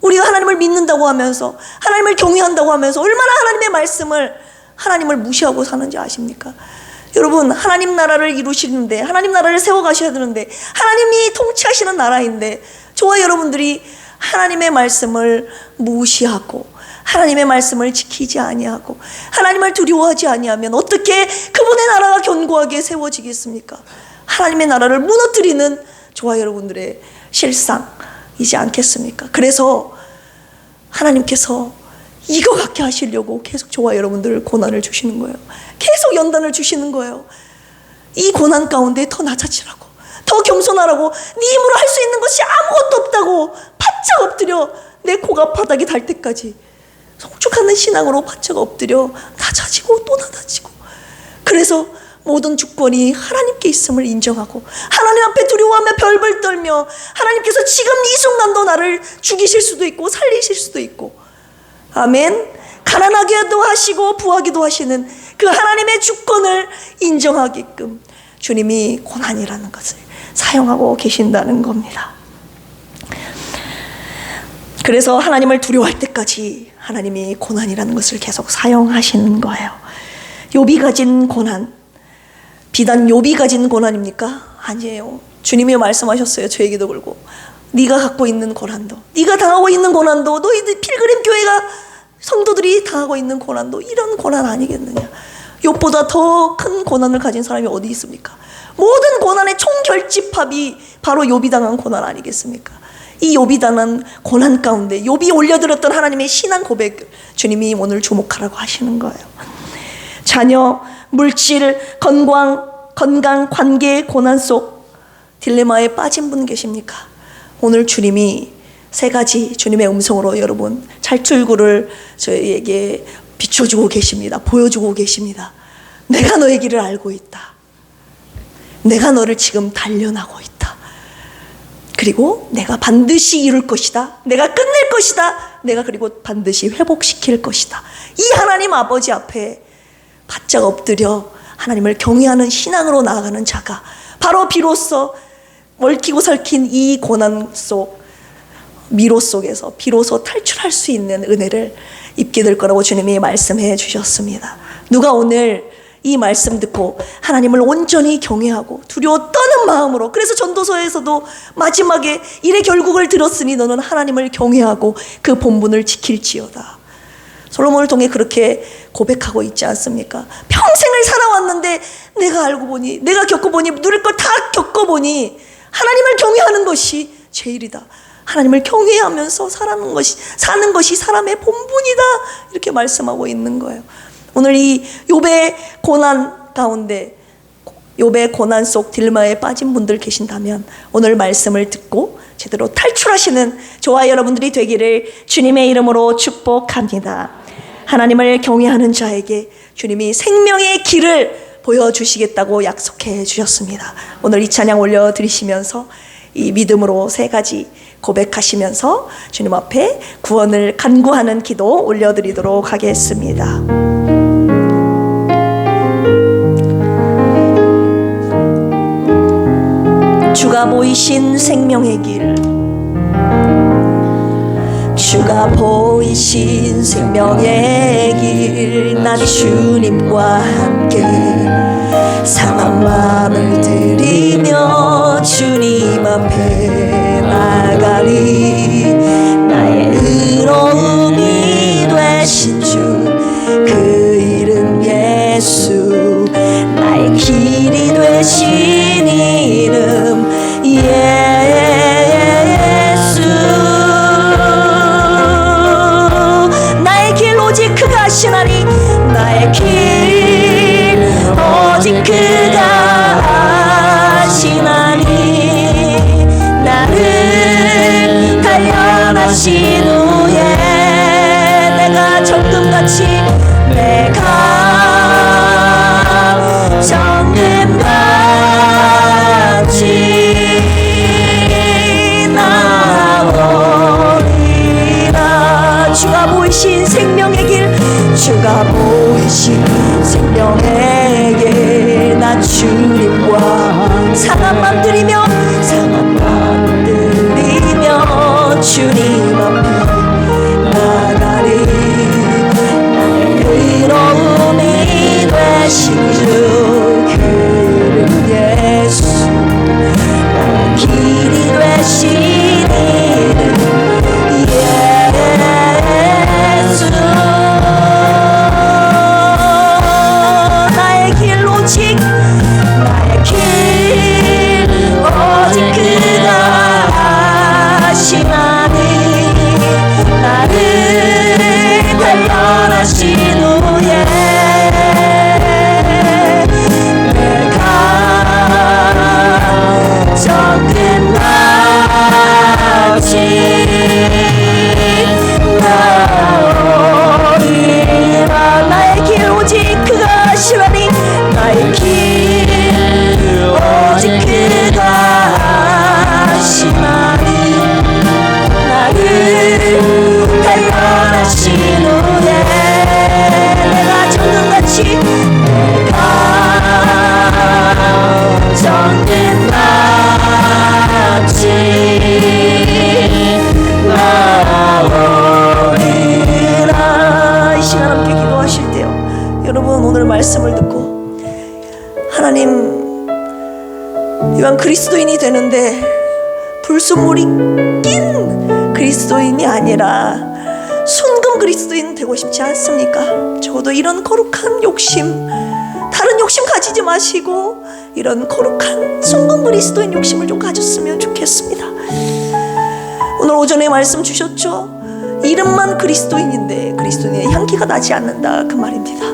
우리가 하나님을 믿는다고 하면서, 하나님을 경외한다고 하면서 얼마나 하나님의 말씀을, 하나님을 무시하고 사는지 아십니까? 여러분, 하나님 나라를 이루시는데, 하나님 나라를 세워가셔야 되는데, 하나님이 통치하시는 나라인데 저와 여러분들이 하나님의 말씀을 무시하고 하나님의 말씀을 지키지 아니하고 하나님을 두려워하지 아니하면 어떻게 그분의 나라가 견고하게 세워지겠습니까? 하나님의 나라를 무너뜨리는 저와 여러분들의 실상이지 않겠습니까? 그래서 하나님께서 이거 갖게 하시려고 계속 저와 여러분들 고난을 주시는 거예요. 계속 연단을 주시는 거예요. 이 고난 가운데 더 낮아지라고, 더 겸손하라고, 네 힘으로 할 수 있는 것이 아무것도 없다고 바짝 엎드려 내 코가 바닥에 닿을 때까지 성축하는 신앙으로 바짝 엎드려 낮아지고 또 낮아지고, 그래서 모든 주권이 하나님께 있음을 인정하고 하나님 앞에 두려워하며 별벌 떨며 하나님께서 지금 이 순간도 나를 죽이실 수도 있고 살리실 수도 있고, 아멘, 가난하게도 하시고 부하기도 하시는 그 하나님의 주권을 인정하게끔 주님이 고난이라는 것을 사용하고 계신다는 겁니다. 그래서 하나님을 두려워할 때까지 하나님이 고난이라는 것을 계속 사용하시는 거예요. 욥이 가진 고난, 비단 욥이 가진 고난입니까? 아니에요. 주님이 말씀하셨어요. 저에게도 그러고, 네가 갖고 있는 고난도, 네가 당하고 있는 고난도, 너희들 필그림 교회가 성도들이 당하고 있는 고난도 이런 고난 아니겠느냐. 욥보다 더 큰 고난을 가진 사람이 어디 있습니까? 모든 고난의 총결집합이 바로 욥이 당한 고난 아니겠습니까? 이 욥이 당한 고난 가운데 욥이 올려드렸던 하나님의 신앙 고백, 주님이 오늘 주목하라고 하시는 거예요. 자녀, 물질, 건강, 관계, 고난 속 딜레마에 빠진 분 계십니까? 오늘 주님이 세 가지 주님의 음성으로 여러분 탈출구를 저희에게 비춰주고 계십니다. 보여주고 계십니다. 내가 너의 길을 알고 있다. 내가 너를 지금 단련하고 있다. 그리고 내가 반드시 이룰 것이다. 내가 끝낼 것이다. 내가 그리고 반드시 회복시킬 것이다. 이 하나님 아버지 앞에 바짝 엎드려 하나님을 경외하는 신앙으로 나아가는 자가 바로 비로소 얽히고 설킨 이 고난 속 미로 속에서 비로소 탈출할 수 있는 은혜를 입게 될 거라고 주님이 말씀해 주셨습니다. 누가 오늘 이 말씀 듣고 하나님을 온전히 경외하고 두려워 떠는 마음으로, 그래서 전도서에서도 마지막에 일의 결국을 들었으니 너는 하나님을 경외하고 그 본분을 지킬지어다. 솔로몬을 통해 그렇게 고백하고 있지 않습니까? 평생을 살아왔는데 내가 알고 보니, 내가 겪어보니, 누릴 걸 다 겪어보니 하나님을 경외하는 것이 제일이다. 하나님을 경외하면서 사는 것이 사람의 본분이다. 이렇게 말씀하고 있는 거예요. 오늘 이 욥의 고난 가운데, 욥의 고난 속 딜레마에 빠진 분들 계신다면 오늘 말씀을 듣고 제대로 탈출하시는 저와 여러분들이 되기를 주님의 이름으로 축복합니다. 하나님을 경외하는 자에게 주님이 생명의 길을 보여주시겠다고 약속해 주셨습니다. 오늘 이 찬양 올려드리시면서 이 믿음으로 세 가지 고백하시면서 주님 앞에 구원을 간구하는 기도 올려드리도록 하겠습니다. 주가 보이신 생명의 길, 주가 보이신 생명의 길, 난 주님과 함께 상한 마음을 들이며 주님 앞에 나가리. 나의 의로움이 되신 주, 그 이름 예수, 나의 길이 되신 이름 예수. 나의 길 오직 그가 하시나니, 나의 길 오직 그가 하시나니, 나를 단련하신 후에 내가 정금같이, 내가 정금같이 나오리라. 주가 보이신 생명의 길, 주가 보이신 생명의 길, 나 주님과 상한 맘 들이며 주님 앞에 나가리. 나의 의로움이 되신 주, 그 이름 예수, 나의 길이 되신 이름 예수. 나의 길 오직, 나의 길 오직 그가 하시나니, 말씀을 듣고 하나님, 이왕 그리스도인이 되는데 불순물이 낀 그리스도인이 아니라 순금 그리스도인 되고 싶지 않습니까? 적어도 이런 거룩한 욕심, 다른 욕심 가지지 마시고 이런 거룩한 순금 그리스도인 욕심을 좀 가졌으면 좋겠습니다. 오늘 오전에 말씀 주셨죠? 이름만 그리스도인인데 그리스도인의 향기가 나지 않는다, 그 말입니다.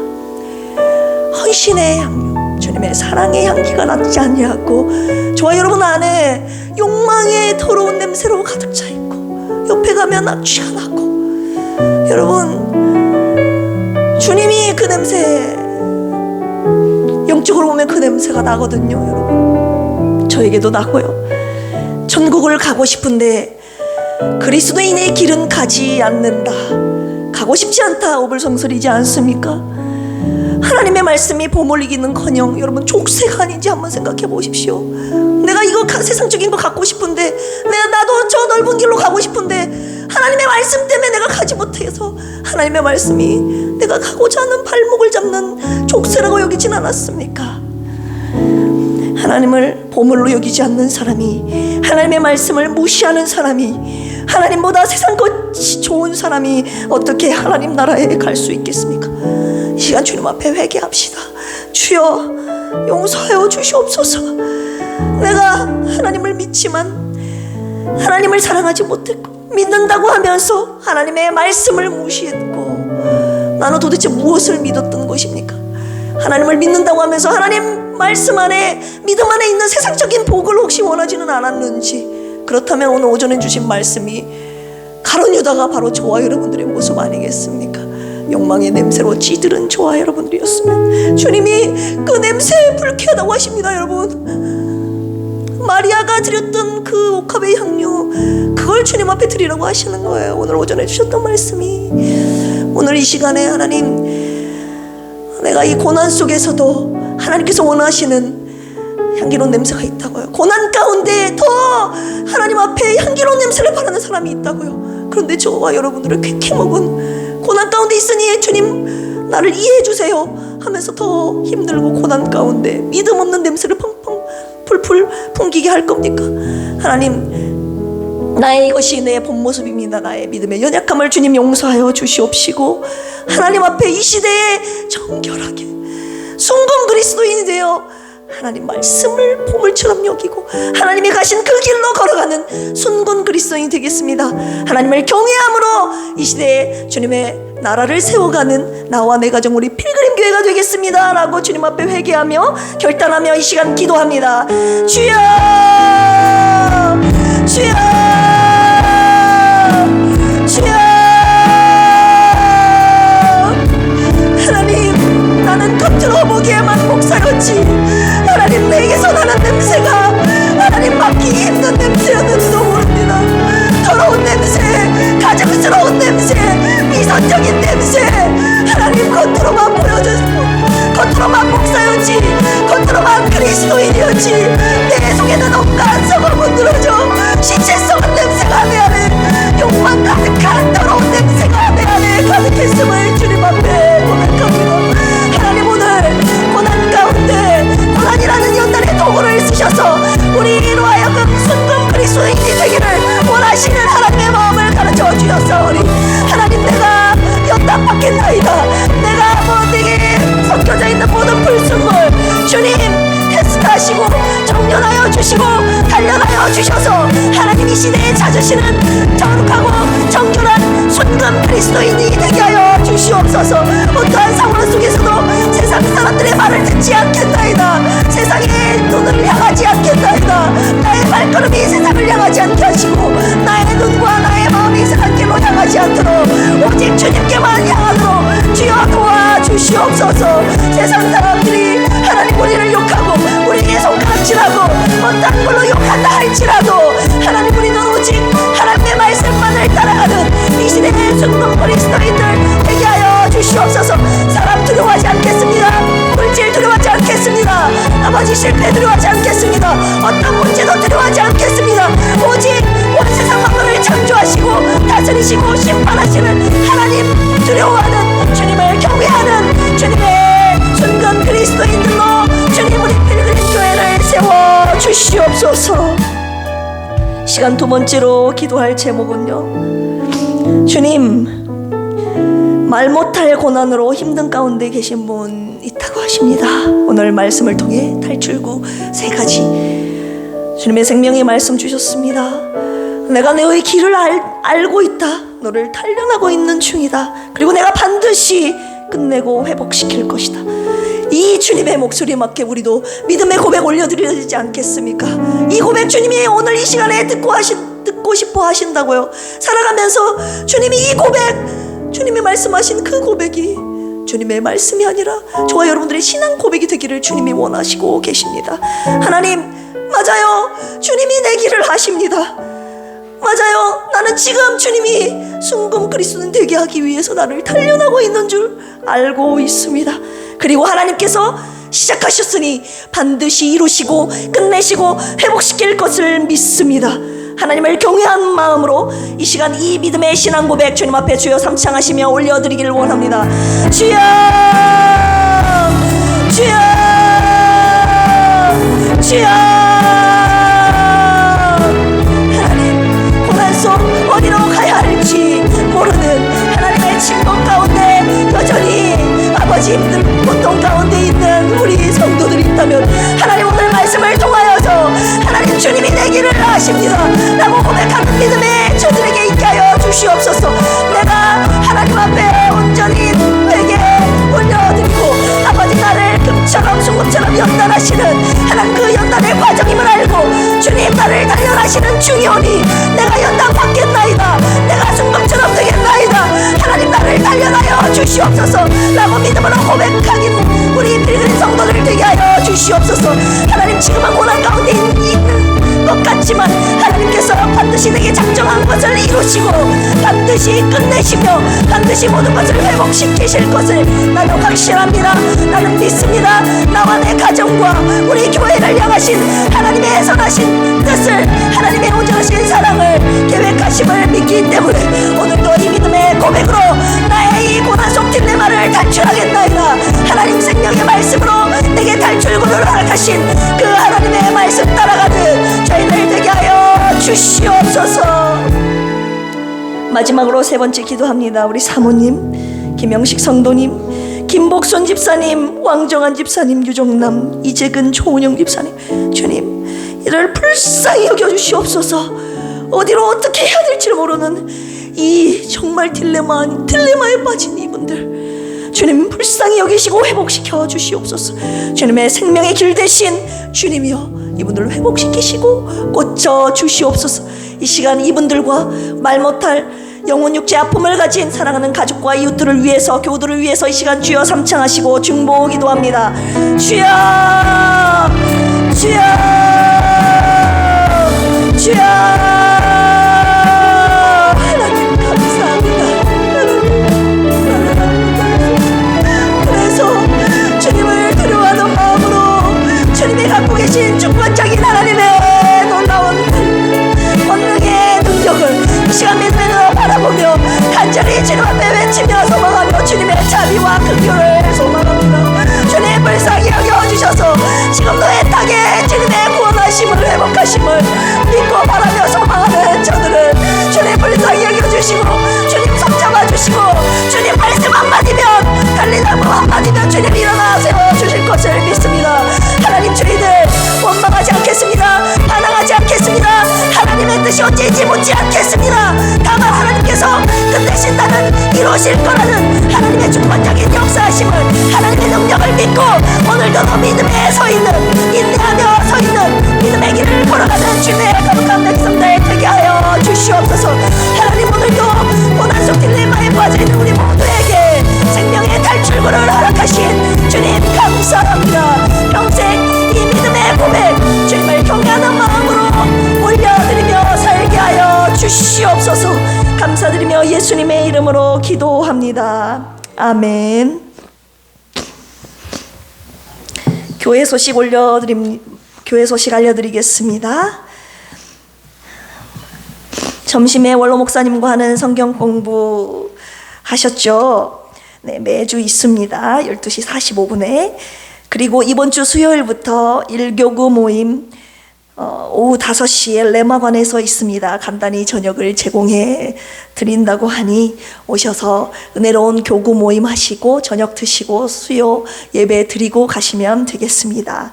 헌신의 향, 주님의 사랑의 향기가 나지 않냐고, 저와 여러분 안에 욕망의 더러운 냄새로 가득 차 있고 옆에 가면 악취가 나고, 여러분 주님이 그 냄새, 영적으로 보면 그 냄새가 나거든요. 여러분 저에게도 나고요. 천국을 가고 싶은데 그리스도인의 길은 가지 않는다, 가고 싶지 않다, 오불성설이지 않습니까? 하나님의 말씀이 버물리기는커녕 여러분 족쇄가 아닌지 한번 생각해 보십시오. 내가 이거 세상적인 거 갖고 싶은데, 나도 저 넓은 길로 가고 싶은데 하나님의 말씀 때문에 내가 가지 못해서 하나님의 말씀이 내가 가고자 하는 발목을 잡는 족쇄라고 여기진 않았습니까? 하나님을 보물로 여기지 않는 사람이, 하나님의 말씀을 무시하는 사람이, 하나님보다 세상 것이 좋은 사람이 어떻게 하나님 나라에 갈 수 있겠습니까? 이 시간 주님 앞에 회개합시다. 주여 용서하여 주시옵소서. 내가 하나님을 믿지만 하나님을 사랑하지 못했고, 믿는다고 하면서 하나님의 말씀을 무시했고, 나는 도대체 무엇을 믿었던 것입니까? 하나님을 믿는다고 하면서 하나님 말씀 안에, 믿음 안에 있는 세상적인 복을 혹시 원하지는 않았는지, 그렇다면 오늘 오전에 주신 말씀이 가룟 유다가 바로 저와 여러분들의 모습 아니겠습니까? 욕망의 냄새로 찌들은 저와 여러분들이었으면 주님이 그 냄새에 불쾌하다고 하십니다. 여러분, 마리아가 드렸던 그 옥합의 향유, 그걸 주님 앞에 드리라고 하시는 거예요. 오늘 오전에 주셨던 말씀이, 오늘 이 시간에 하나님, 내가 이 고난 속에서도 하나님께서 원하시는 향기로운 냄새가 있다고요. 고난 가운데 더 하나님 앞에 향기로운 냄새를 바라는 사람이 있다고요. 그런데 저와 여러분들을 쾌쾌 먹은, 고난 가운데 있으니 주님 나를 이해해 주세요 하면서 더 힘들고 고난 가운데 믿음 없는 냄새를 펑펑 풀풀 풍기게 할 겁니까? 하나님, 나의 이것이 내 본 모습입니다. 나의 믿음의 연약함을 주님 용서하여 주시옵시고, 하나님 앞에 이 시대에 정결하게 순금 그리스도인이 되어 하나님 말씀을 보물처럼 여기고 하나님이 가신 그 길로 걸어가는 순금 그리스도인이 되겠습니다. 하나님을 경외함으로 이 시대에 주님의 나라를 세워가는 나와 내 가정, 우리 필그림 교회가 되겠습니다 라고 주님 앞에 회개하며 결단하며 이 시간 기도합니다. 주여, 주여, 주여. 하나님, 나는 겉으로 보기에만 목사였지 하나님, 내게서 나는 냄새가 하나님 맡기 힘든 냄새였는지도 모릅니다. 더러운 냄새, 가증스러운 냄새, 미선적인 냄새, 하나님 겉으로만 보여줬고, 겉으로만 목사였지, 겉으로만 그리스도인이었지, 내 속에는 온갖 썩어 문드러져 신체성한 냄새가 내 안에, 욕망 가득한 더러운 냄새가 내 안에 가득했음을 주님 앞에 고백합니다. 하나님, 오늘 고난 가운데 고난이라는 연단의 도구를 쓰셔서 우리로 하여금 순금 그리스도인이 되기를 원하시는 하나님의 마음을 가르쳐 주셨사오니, 하나님, 내가 연단 받겠나이다. 내가 내게 섞여져 있는 모든 불순물 주님 테스트하시고 정련하여 주시고 단련하여 주셔서 하나님 이 시대에 찾으시는 거룩하고 정결한 순금 그리스도인이 되게 하여 주시옵소서. 어떠한 상황 속에서도 세상 사람들의 말을 듣지 않겠나이다. 세상의 눈을 향하지 않겠나이다. 나의 발걸음이 세상을 향하지 않게 하시고 나의 눈과 나의 마음이 세상 길로 향하지 않도록 오직 주님께만 향하도록 주여 도와주시옵소서. 세상 사람들이 하나님 우리를 욕하고 우리에게 손가락질하고 어떤 걸로 욕한다 할지라도 하나님, 우리는 오직 하나님의 말씀만을 따라가는 이 시대의 순금 그리스도인들 되게 하여 주시옵소서. 사람 두려워하지 않겠습니다. 물질 두려워하지 않겠습니다. 아버지 실패 두려워하지 않겠습니다. 어떤 문제도 두려워하지 않겠습니다. 오직 온 세상 만물을 창조하시고 다스리시고 심판하시는 하나님 두려워하는 주님을 경외하는 주님의 순금 주셔서 시간 두 번째로 기도할 제목은요, 주님, 말 못할 고난으로 힘든 가운데 계신 분 있다고 하십니다. 오늘 말씀을 통해 탈출구 세 가지, 주님의 생명의 말씀 주셨습니다. 내가 너의 길을 알고 있다. 너를 단련하고 있는 중이다. 그리고 내가 반드시 끝내고 회복시킬 것이다. 이 주님의 목소리에 맞게 우리도 믿음의 고백 올려드려야 되지 않겠습니까? 이 고백 주님이 오늘 이 시간에 듣고 싶어 하신다고요. 살아가면서 주님이 이 고백, 주님이 말씀하신 그 고백이 주님의 말씀이 아니라 저와 여러분들의 신앙 고백이 되기를 주님이 원하시고 계십니다. 하나님, 맞아요. 주님이 내 길을 하십니다. 맞아요. 나는 지금 주님이 순금 그리스도인 되게 하기 위해서 나를 단련하고 있는 줄 알고 있습니다. 그리고 하나님께서 시작하셨으니 반드시 이루시고 끝내시고 회복시킬 것을 믿습니다. 하나님을 경외한 마음으로 이 시간 이 믿음의 신앙 고백 주님 앞에 주여 삼창하시며 올려드리기를 원합니다. 주여, 주여, 주여. 하나님, 고난 속 어디로 가야 할지 모르는 하나님의 침묵 가운데 여전히 아버지 힘든 고통 가운데 있는 우리 성도들이 있다면 하나님, 오늘 말씀을 통하여서 하나님, 주님이 내 길을 아십니다 라고 고백하는 믿음의 저들에게 있게 하여 주시옵소서. 내가 하나님 앞에 온전히 회개 올려드리고 아버지 나를 금처럼 순금처럼 연단하시는 하나님, 그 연단의 과정임을 알고 주님 나를 단련하시는 중이오니 내가 연단 받겠나이다. 내가 순금처럼 되겠나이다. 하나님, 나를 단련하여 주시옵소서 라고 믿음으로 고백하는 우리 필그림 성도들 되게 하여 주시옵소서. 하나님, 지금은 고난 가운데 있는 것 같지만 하나님께서 반드시 내게 작정한 것을 이루시고 반드시 끝내시며 반드시 모든 것을 회복시키실 것을 나는 확신합니다. 나는 믿습니다. 나와 내 가정과 우리 교회를 향하신 하나님의 선하신 뜻을, 하나님의 온전하신 사랑을 계획하심을 믿기 때문에 오늘도 이 믿음의 고백으로 나의 이 고난 속 딜레마를 탈출하겠나이다. 하나님 생명의 말씀으로 내게 탈출구를 허락하신 그 하나님의 말씀 따라가는 저희들 되게 하여 주시옵소서. 마지막으로 세 번째 기도합니다. 우리 사모님, 김영식 성도님, 김복선 집사님, 왕정한 집사님, 유정남, 이재근, 조은영 집사님, 주님 이를 불쌍히 여겨주시옵소서. 어디로 어떻게 해야 될지 모르는 이 정말 딜레마에 빠진 이분들 주님 불쌍히 여기시고 회복시켜 주시옵소서. 주님의 생명의 길 대신 주님이여 이분들을 회복시키시고 고쳐 주시옵소서. 이 시간 이분들과 말 못할 영혼 육체 아픔을 가진 사랑하는 가족과 이웃들을 위해서, 교우들을 위해서 이 시간 주여 삼창하시고 중보 기도합니다. 주여, 주여, 주여. 하나님 감사합니다. 그래서 주님을 두려워하는 마음으로 주님이 갖고 계신 주권적인 하나님의 놀라운 권능의 능력을 이 시간 믿음으로 바라보며 간절히 주님 앞에 외치며 소망하며 주님의 자비와 긍휼을 소망합니다. 주님 불쌍히 여겨주셔서 지금도 애타게 주님의 구원하심을 회복하심을 믿고 바라며 소망하는 저들을 주님 불쌍히 여겨주시고 주님 손잡아주시고 주님 말씀 한마디면 달리나무 한마디면 주님 일어나 세워주실 것을 믿습니다. 하나님, 저희들 원망하지 않겠습니다. 반항하지 않겠습니다. 하나님의 뜻이 어찌인지 묻지 않겠습니다. 다만 하나님께서 끝내신다는, 이루실 거라는 하나님의 주권적인 역사하심을, 하나님의 능력을 믿고 오늘도 더 믿음에 서있는, 인내하며 서있는 믿음의 길을 걸어가는 주님의 거룩한 백성들 되게 하여 주시옵소서. 하나님, 오늘도 고난 속 딜레마에 빠져있는 우리 모두에게 생명의 탈출구를 허락하신 주님 감사합니다. 평생 이 믿음의 고백 주님을 경외하는 마음으로 올려드리며 살게 하여 주시옵소서. 감사드리며 예수님의 이름으로 기도합니다. 아멘. 교회 소식 알려드리겠습니다. 점심에 원로 목사님과 하는 성경 공부 하셨죠? 네, 매주 있습니다. 12시 45분에. 그리고 이번 주 수요일부터 1교구 모임 오후 5시에 레마관에서 있습니다. 간단히 저녁을 제공해 드린다고 하니 오셔서 은혜로운 교구 모임 하시고 저녁 드시고 수요 예배 드리고 가시면 되겠습니다.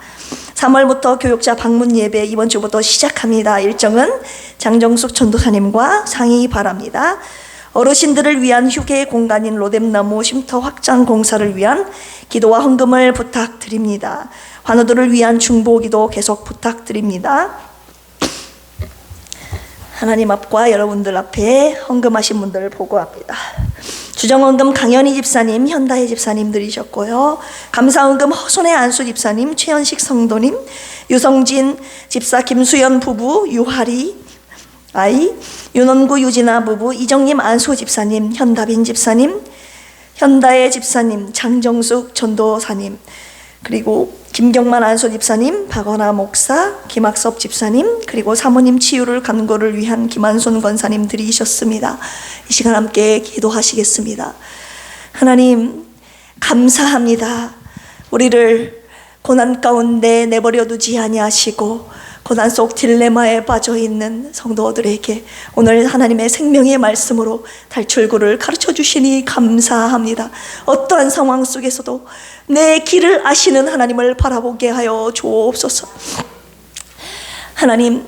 3월부터 교육자 방문 예배 이번 주부터 시작합니다. 일정은 장정숙 전도사님과 상의 바랍니다. 어르신들을 위한 휴게 공간인 로뎀나무 쉼터 확장 공사를 위한 기도와 헌금을 부탁드립니다. 환우들을 위한 중보기도 계속 부탁드립니다. 하나님 앞과 여러분들 앞에 헌금하신 분들 보고합니다. 주정헌금 강현희 집사님, 현다혜 집사님들이셨고요. 감사헌금 허손의 안수 집사님, 최현식 성도님, 유성진 집사, 김수연 부부, 유하리 아이, 윤원구 유진아 부부, 이정님 안수 집사님, 현다빈 집사님, 현다혜 집사님, 장정숙 전도사님, 그리고 김경만 안수 집사님, 박원아 목사, 김학섭 집사님, 그리고 사모님 치유를 간구를 위한 김한손 권사님들이셨습니다. 이 시간 함께 기도하시겠습니다. 하나님 감사합니다. 우리를 고난 가운데 내버려 두지 아니하시고 고난 속 딜레마에 빠져있는 성도들에게 오늘 하나님의 생명의 말씀으로 탈출구를 가르쳐 주시니 감사합니다. 어떠한 상황 속에서도 내 길을 아시는 하나님을 바라보게 하여 주옵소서. 하나님,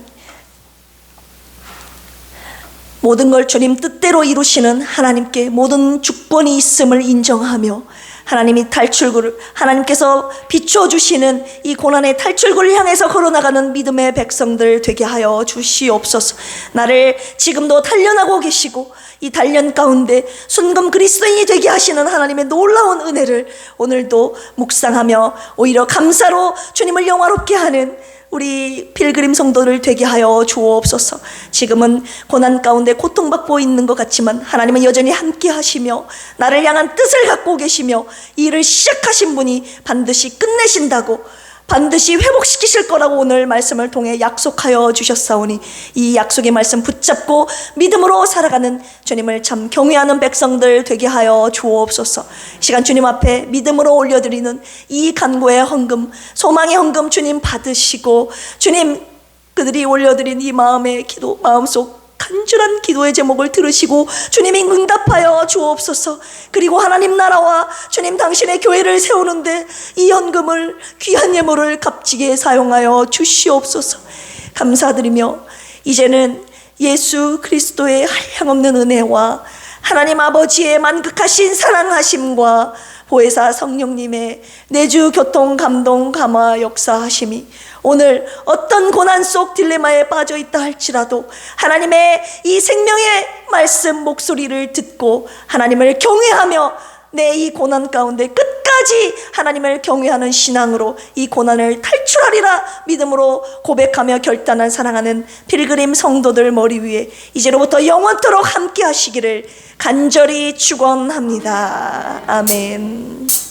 모든 걸 주님 뜻대로 이루시는 하나님께 모든 주권이 있음을 인정하며 하나님이 탈출구를, 하나님께서 비춰주시는 이 고난의 탈출구를 향해서 걸어나가는 믿음의 백성들 되게 하여 주시옵소서. 나를 지금도 단련하고 계시고 이 단련 가운데 순금 그리스도인이 되게 하시는 하나님의 놀라운 은혜를 오늘도 묵상하며 오히려 감사로 주님을 영화롭게 하는 우리 필그림 성도들 되게 하여 주옵소서. 지금은 고난 가운데 고통받고 있는 것 같지만 하나님은 여전히 함께 하시며 나를 향한 뜻을 갖고 계시며 이 일을 시작하신 분이 반드시 끝내신다고, 반드시 회복시키실 거라고 오늘 말씀을 통해 약속하여 주셨사오니 이 약속의 말씀 붙잡고 믿음으로 살아가는 주님을 참 경외하는 백성들 되게 하여 주옵소서. 시간 주님 앞에 믿음으로 올려드리는 이 간구의 헌금, 소망의 헌금 주님 받으시고 주님 그들이 올려드린 이 마음의 기도, 마음속 간절한 기도의 제목을 들으시고 주님이 응답하여 주옵소서. 그리고 하나님 나라와 주님 당신의 교회를 세우는데 이 헌금을 귀한 예물을 값지게 사용하여 주시옵소서. 감사드리며 이제는 예수 그리스도의 한량없는 은혜와 하나님 아버지의 만극하신 사랑하심과 보혜사 성령님의 내주 교통 감동 감화 역사하심이 오늘 어떤 고난 속 딜레마에 빠져 있다 할지라도 하나님의 이 생명의 말씀 목소리를 듣고 하나님을 경외하며 내 이 고난 가운데 끝까지 하나님을 경외하는 신앙으로 이 고난을 탈출하리라 믿음으로 고백하며 결단한 사랑하는 필그림 성도들 머리 위에 이제로부터 영원토록 함께 하시기를 간절히 축원합니다. 아멘.